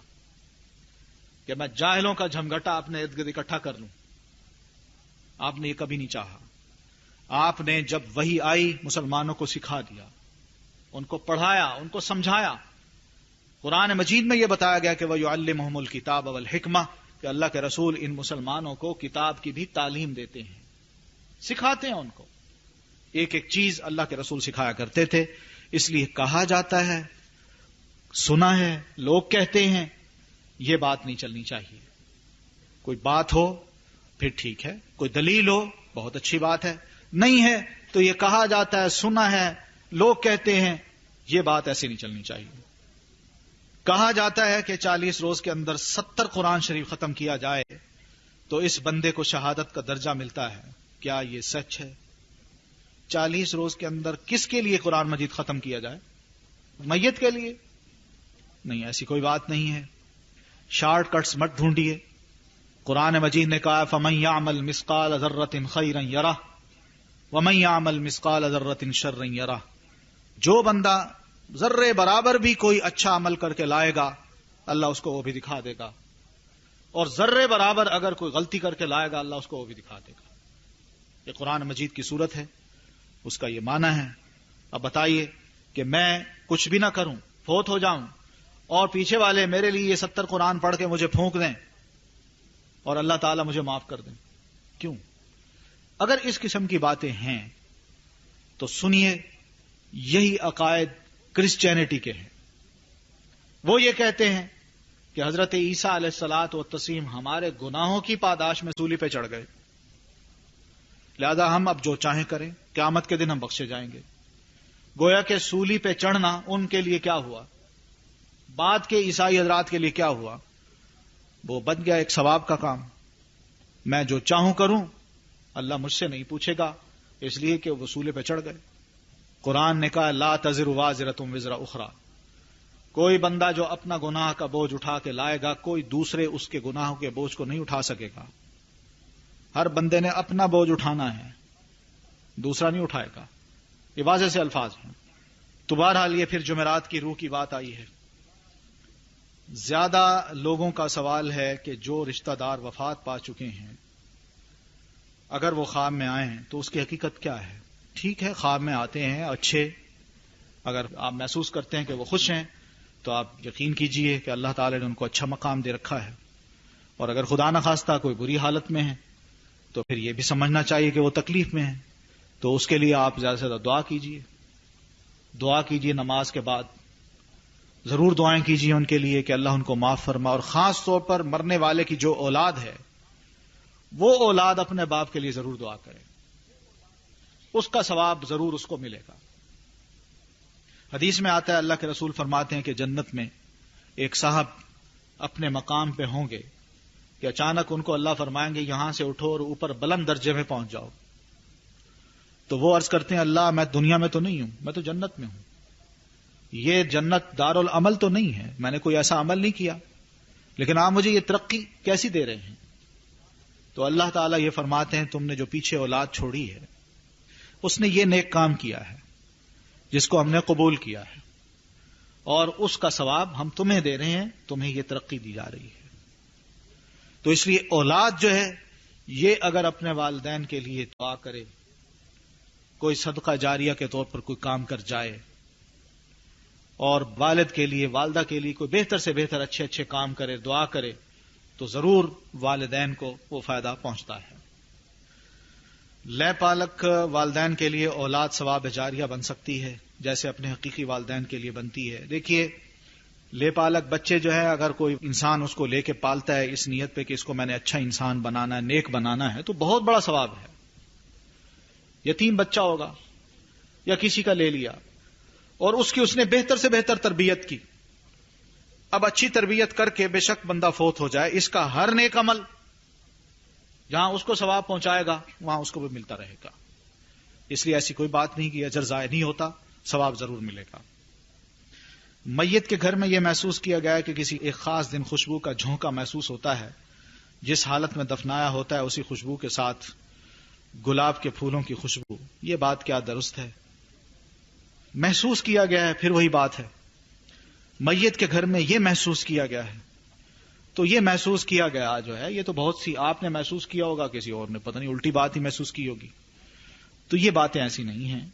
کہ میں جاہلوں کا جھمگٹا اپنے ارد گرد اکٹھا کر لوں. آپ نے یہ کبھی نہیں چاہا. آپ نے جب وحی آئی مسلمانوں کو سکھا دیا، ان کو پڑھایا، ان کو سمجھایا. قرآن مجید میں یہ بتایا گیا کہ وَيُعَلِّمُهُمُ الْكِتَابَ وَالْحِكْمَةَ کہ اللہ کے رسول ان مسلمانوں کو کتاب کی بھی تعلیم دیتے ہیں، سکھاتے ہیں ان کو. ایک ایک چیز اللہ کے رسول سکھایا کرتے تھے. اس لیے کہا جاتا ہے، سنا ہے، لوگ کہتے ہیں، یہ بات نہیں چلنی چاہیے. کوئی بات ہو پھر ٹھیک ہے، کوئی دلیل ہو بہت اچھی بات ہے، نہیں ہے تو یہ کہا جاتا ہے، سنا ہے، لوگ کہتے ہیں، یہ بات ایسی نہیں چلنی چاہیے. کہا جاتا ہے کہ 40 روز کے اندر 70 قرآن شریف ختم کیا جائے تو اس بندے کو شہادت کا درجہ ملتا ہے. کیا یہ سچ ہے؟ 40 روز کے اندر کس کے لیے قرآن مجید ختم کیا جائے؟ میت کے لیے؟ نہیں، ایسی کوئی بات نہیں ہے. شارٹ کٹس مت ڈھونڈیے. قرآن مجید نے کہا فَمَن يَعْمَلْ مِثْقَالَ ذَرَّةٍ خَيْرًا يَرَهُ وَمَن يَعْمَلْ مِثْقَالَ ذَرَّةٍ شَرًّا يَرَهُ. جو بندہ ذرے برابر بھی کوئی اچھا عمل کر کے لائے گا اللہ اس کو وہ بھی دکھا دے گا، اور ذرے برابر اگر کوئی غلطی کر کے لائے گا اللہ اس کو وہ بھی دکھا دے گا. یہ قرآن مجید کی صورت ہے، اس کا یہ معنی ہے. اب بتائیے کہ میں کچھ بھی نہ کروں، فوت ہو جاؤں اور پیچھے والے میرے لیے یہ 70 قرآن پڑھ کے مجھے پھونک دیں اور اللہ تعالیٰ مجھے معاف کر دیں؟ کیوں؟ اگر اس قسم کی باتیں ہیں تو سنیے، یہی عقائد کرسچینٹی کے ہیں. وہ یہ کہتے ہیں کہ حضرت عیسیٰ علیہ الصلوۃ والتسلیم ہمارے گناہوں کی پاداش میں سولی پہ چڑھ گئے، لہذا ہم اب جو چاہیں کریں، قیامت کے دن ہم بخشے جائیں گے. گویا کہ سولی پہ چڑھنا ان کے لیے کیا ہوا، بعد کے عیسائی حضرات کے لیے کیا ہوا؟ وہ بن گیا ایک ثواب کا کام. میں جو چاہوں کروں، اللہ مجھ سے نہیں پوچھے گا، اس لیے کہ وہ سولی پہ چڑھ گئے. قرآن نے کہا لا تزر وازرۃ وزر اخری. کوئی بندہ جو اپنا گناہ کا بوجھ اٹھا کے لائے گا، کوئی دوسرے اس کے گناہوں کے بوجھ کو نہیں اٹھا سکے گا. ہر بندے نے اپنا بوجھ اٹھانا ہے، دوسرا نہیں اٹھائے گا. یہ واضح سے الفاظ ہیں. تو بہرحال یہ پھر جمعرات کی روح کی بات آئی ہے. زیادہ لوگوں کا سوال ہے کہ جو رشتہ دار وفات پا چکے ہیں اگر وہ خواب میں آئیں تو اس کی حقیقت کیا ہے؟ ٹھیک ہے، خواب میں آتے ہیں اچھے، اگر آپ محسوس کرتے ہیں کہ وہ خوش ہیں تو آپ یقین کیجئے کہ اللہ تعالی نے ان کو اچھا مقام دے رکھا ہے. اور اگر خدا نخواستہ کوئی بری حالت میں ہے تو پھر یہ بھی سمجھنا چاہیے کہ وہ تکلیف میں ہیں. تو اس کے لیے آپ زیادہ سے زیادہ دعا کیجئے. دعا کیجئے نماز کے بعد، ضرور دعائیں کیجئے ان کے لیے کہ اللہ ان کو معاف فرما. اور خاص طور پر مرنے والے کی جو اولاد ہے وہ اولاد اپنے باپ کے لیے ضرور دعا کرے، اس کا ثواب ضرور اس کو ملے گا. حدیث میں آتا ہے اللہ کے رسول فرماتے ہیں کہ جنت میں ایک صاحب اپنے مقام پہ ہوں گے کہ اچانک ان کو اللہ فرمائیں گے یہاں سے اٹھو اور اوپر بلند درجے میں پہنچ جاؤ. تو وہ عرض کرتے ہیں اللہ میں دنیا میں تو نہیں ہوں، میں تو جنت میں ہوں. یہ جنت دارالعمل تو نہیں ہے، میں نے کوئی ایسا عمل نہیں کیا، لیکن آپ مجھے یہ ترقی کیسی دے رہے ہیں؟ تو اللہ تعالیٰ یہ فرماتے ہیں تم نے جو پیچھے اولاد چھوڑی ہے اس نے یہ نیک کام کیا ہے جس کو ہم نے قبول کیا ہے، اور اس کا ثواب ہم تمہیں دے رہے ہیں، تمہیں یہ ترقی دی جا رہی ہے. تو اس لیے اولاد جو ہے یہ اگر اپنے والدین کے لیے دعا کرے، کوئی صدقہ جاریہ کے طور پر کوئی کام کر جائے، اور والد کے لیے والدہ کے لیے کوئی بہتر سے بہتر اچھے اچھے کام کرے، دعا کرے، تو ضرور والدین کو وہ فائدہ پہنچتا ہے. لے پالک والدین کے لیے اولاد ثواب جاریہ بن سکتی ہے جیسے اپنے حقیقی والدین کے لیے بنتی ہے. دیکھیے لے پالک بچے جو ہے اگر کوئی انسان اس کو لے کے پالتا ہے اس نیت پہ کہ اس کو میں نے اچھا انسان بنانا ہے، نیک بنانا ہے، تو بہت بڑا ثواب ہے. یتیم بچہ ہوگا یا کسی کا لے لیا اور اس کی اس نے بہتر سے بہتر تربیت کی، اب اچھی تربیت کر کے بے شک بندہ فوت ہو جائے، اس کا ہر نیک عمل جہاں اس کو ثواب پہنچائے گا وہاں اس کو بھی ملتا رہے گا. اس لیے ایسی کوئی بات نہیں کہ اجر ضائع نہیں ہوتا، ثواب ضرور ملے گا. میت کے گھر میں یہ محسوس کیا گیا ہے کہ کسی ایک خاص دن خوشبو کا جھونکا محسوس ہوتا ہے. جس حالت میں دفنایا ہوتا ہے اسی خوشبو کے ساتھ گلاب کے پھولوں کی خوشبو. یہ بات کیا درست ہے؟ محسوس کیا گیا ہے، پھر وہی بات ہے. میت کے گھر میں یہ محسوس کیا گیا ہے، تو یہ محسوس کیا گیا جو ہے یہ تو بہت سی آپ نے محسوس کیا ہوگا، کسی اور نے پتہ نہیں الٹی بات ہی محسوس کی ہوگی. تو یہ باتیں ایسی نہیں ہیں.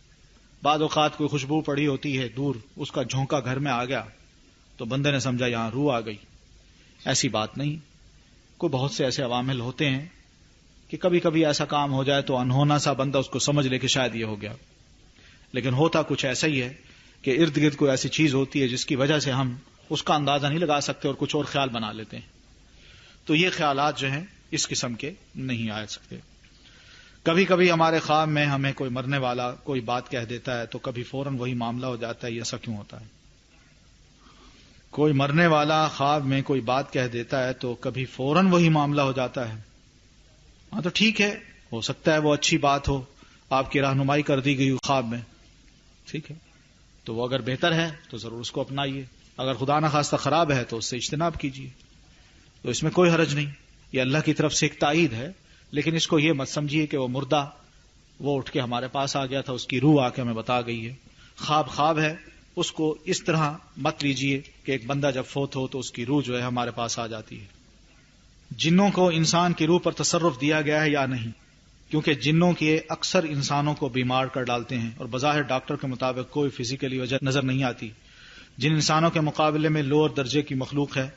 بعض اوقات کوئی خوشبو پڑی ہوتی ہے دور، اس کا جھونکا گھر میں آ گیا تو بندے نے سمجھا یہاں روح آ گئی. ایسی بات نہیں. کوئی بہت سے ایسے عوامل ہوتے ہیں کہ کبھی کبھی ایسا کام ہو جائے تو انہونا سا بندہ اس کو سمجھ لے کہ شاید یہ ہو گیا، لیکن ہوتا کچھ ایسا ہی ہے کہ ارد گرد کوئی ایسی چیز ہوتی ہے جس کی وجہ سے ہم اس کا اندازہ نہیں لگا سکتے اور کچھ اور خیال بنا لیتے ہیں. تو یہ خیالات جو ہیں اس قسم کے نہیں آ سکتے. کبھی کبھی ہمارے خواب میں ہمیں کوئی مرنے والا کوئی بات کہہ دیتا ہے تو کبھی فوراً وہی معاملہ ہو جاتا ہے. یہ ایسا کیوں ہوتا ہے؟ کوئی مرنے والا خواب میں کوئی بات کہہ دیتا ہے تو کبھی فوراً وہی معاملہ ہو جاتا ہے. ہاں تو ٹھیک ہے، ہو سکتا ہے وہ اچھی بات ہو، آپ کی رہنمائی کر دی گئی خواب میں، ٹھیک ہے، تو وہ اگر بہتر ہے تو ضرور اس کو اپنائیے. اگر خدا نخواستہ خراب ہے تو اس سے اجتناب کیجیے. تو اس میں کوئی حرج نہیں. یہ اللہ کی طرف سے ایک تائید ہے، لیکن اس کو یہ مت سمجھیے کہ وہ مردہ وہ اٹھ کے ہمارے پاس آ گیا تھا، اس کی روح آ کے ہمیں بتا گئی ہے. خواب خواب ہے، اس کو اس طرح مت لیجئے کہ ایک بندہ جب فوت ہو تو اس کی روح جو ہے ہمارے پاس آ جاتی ہے. جنوں کو انسان کی روح پر تصرف دیا گیا ہے یا نہیں؟ کیونکہ جنوں کے اکثر انسانوں کو بیمار کر ڈالتے ہیں اور بظاہر ڈاکٹر کے مطابق کوئی فزیکلی وجہ نظر نہیں آتی. جن انسانوں کے مقابلے میں لوور درجے کی مخلوق ہے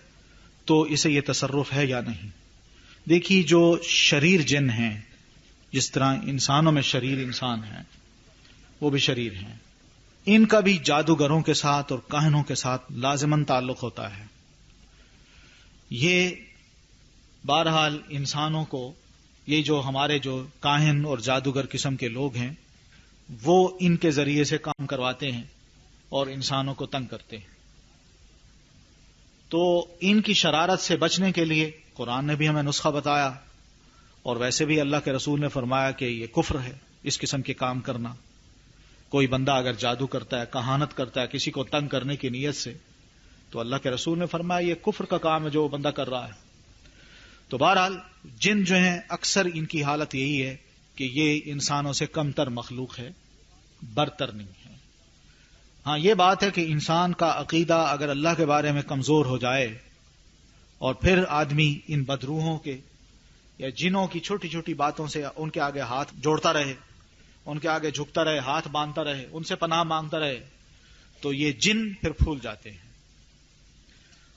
تو اسے یہ تصرف ہے یا نہیں؟ دیکھیے جو شریر جن ہیں، جس طرح انسانوں میں شریر انسان ہیں وہ بھی شریر ہیں، ان کا بھی جادوگروں کے ساتھ اور کاہنوں کے ساتھ لازماً تعلق ہوتا ہے. یہ بہرحال انسانوں کو یہ جو ہمارے جو کاہن اور جادوگر قسم کے لوگ ہیں وہ ان کے ذریعے سے کام کرواتے ہیں اور انسانوں کو تنگ کرتے ہیں. تو ان کی شرارت سے بچنے کے لیے قرآن نے بھی ہمیں نسخہ بتایا، اور ویسے بھی اللہ کے رسول نے فرمایا کہ یہ کفر ہے اس قسم کے کام کرنا. کوئی بندہ اگر جادو کرتا ہے، کہانت کرتا ہے کسی کو تنگ کرنے کی نیت سے، تو اللہ کے رسول نے فرمایا یہ کفر کا کام ہے جو وہ بندہ کر رہا ہے. تو بہرحال جن جو ہیں اکثر ان کی حالت یہی ہے کہ یہ انسانوں سے کم تر مخلوق ہے، برتر نہیں ہے. ہاں یہ بات ہے کہ انسان کا عقیدہ اگر اللہ کے بارے میں کمزور ہو جائے اور پھر آدمی ان بدروحوں کے یا جنوں کی چھوٹی چھوٹی باتوں سے ان کے آگے ہاتھ جوڑتا رہے، ان کے آگے جھکتا رہے، ہاتھ باندھتا رہے، ان سے پناہ مانگتا رہے، تو یہ جن پھر پھول جاتے ہیں.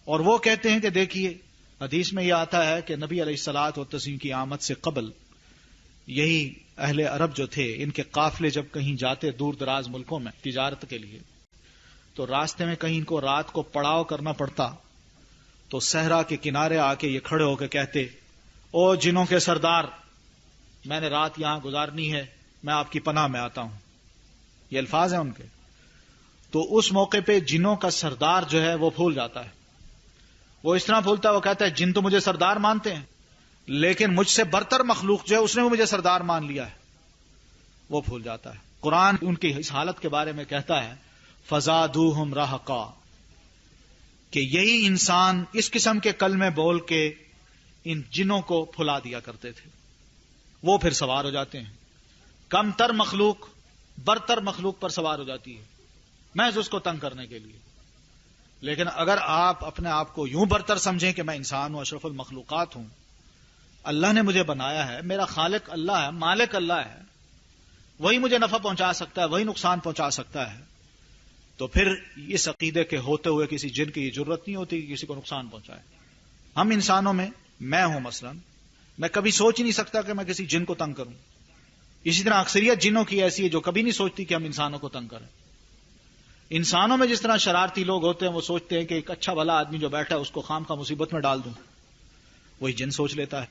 اور وہ کہتے ہیں کہ دیکھیے حدیث میں یہ آتا ہے کہ نبی علیہ الصلوۃ والتسلیم کی آمد سے قبل یہی اہل عرب جو تھے ان کے قافلے جب کہیں جاتے دور دراز ملکوں میں تجارت کے لیے تو راستے میں کہیں ان کو رات کو پڑاؤ کرنا پڑتا تو صحرا کے کنارے آ کے یہ کھڑے ہو کے کہتے او جنوں کے سردار میں نے رات یہاں گزارنی ہے، میں آپ کی پناہ میں آتا ہوں. یہ الفاظ ہیں ان کے. تو اس موقع پہ جنوں کا سردار جو ہے وہ پھول جاتا ہے. وہ اس طرح پھولتا ہے، وہ کہتا ہے جن تو مجھے سردار مانتے ہیں لیکن مجھ سے برتر مخلوق جو ہے اس نے بھی مجھے سردار مان لیا ہے. وہ پھول جاتا ہے. قرآن ان کی اس حالت کے بارے میں کہتا ہے فزادوہم رہقا، کہ یہی انسان اس قسم کے کلمے بول کے ان جنوں کو پھلا دیا کرتے تھے. وہ پھر سوار ہو جاتے ہیں. کم تر مخلوق برتر مخلوق پر سوار ہو جاتی ہے محض اس کو تنگ کرنے کے لیے. لیکن اگر آپ اپنے آپ کو یوں برتر سمجھیں کہ میں انسان ہوں، اشرف المخلوقات ہوں، اللہ نے مجھے بنایا ہے، میرا خالق اللہ ہے، مالک اللہ ہے، وہی مجھے نفع پہنچا سکتا ہے، وہی نقصان پہنچا سکتا ہے، تو پھر اس عقیدے کے ہوتے ہوئے کسی جن کی ضرورت نہیں ہوتی کہ کسی کو نقصان پہنچائے. ہم انسانوں میں میں ہوں مثلا، میں کبھی سوچ ہی نہیں سکتا کہ میں کسی جن کو تنگ کروں. اسی طرح اکثریت جنوں کی ایسی ہے جو کبھی نہیں سوچتی کہ ہم انسانوں کو تنگ کریں. انسانوں میں جس طرح شرارتی لوگ ہوتے ہیں وہ سوچتے ہیں کہ ایک اچھا بھلا آدمی جو بیٹھا ہے اس کو خام خواہ مصیبت میں ڈال دوں، وہی جن سوچ لیتا ہے.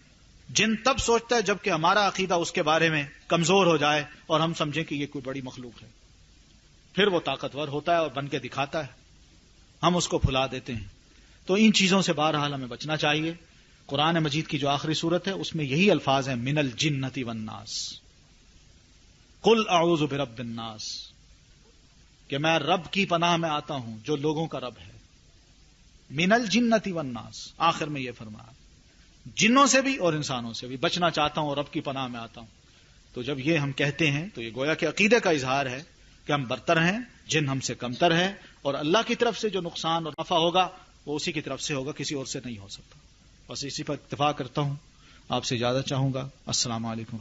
جن تب سوچتا ہے جبکہ ہمارا عقیدہ اس کے بارے میں کمزور ہو جائے اور ہم سمجھیں کہ یہ کوئی بڑی مخلوق ہے. پھر وہ طاقتور ہوتا ہے اور بن کے دکھاتا ہے، ہم اس کو پھلا دیتے ہیں. تو ان چیزوں سے بہرحال ہمیں بچنا چاہیے. قرآن مجید کی جو آخری سورت ہے اس میں یہی الفاظ ہیں من الجنۃ والناس، قل اعوذ برب الناس، کہ میں رب کی پناہ میں آتا ہوں جو لوگوں کا رب ہے. من الجنۃ والناس، آخر میں یہ فرمایا جنوں سے بھی اور انسانوں سے بھی بچنا چاہتا ہوں اور رب کی پناہ میں آتا ہوں. تو جب یہ ہم کہتے ہیں تو یہ گویا کہ عقیدے کا اظہار ہے کہ ہم برتر ہیں، جن ہم سے کمتر ہے، اور اللہ کی طرف سے جو نقصان اور نفع ہوگا وہ اسی کی طرف سے ہوگا، کسی اور سے نہیں ہو سکتا. بس اسی پر اتفاق کرتا ہوں، آپ سے اجازت چاہوں گا. السلام علیکم.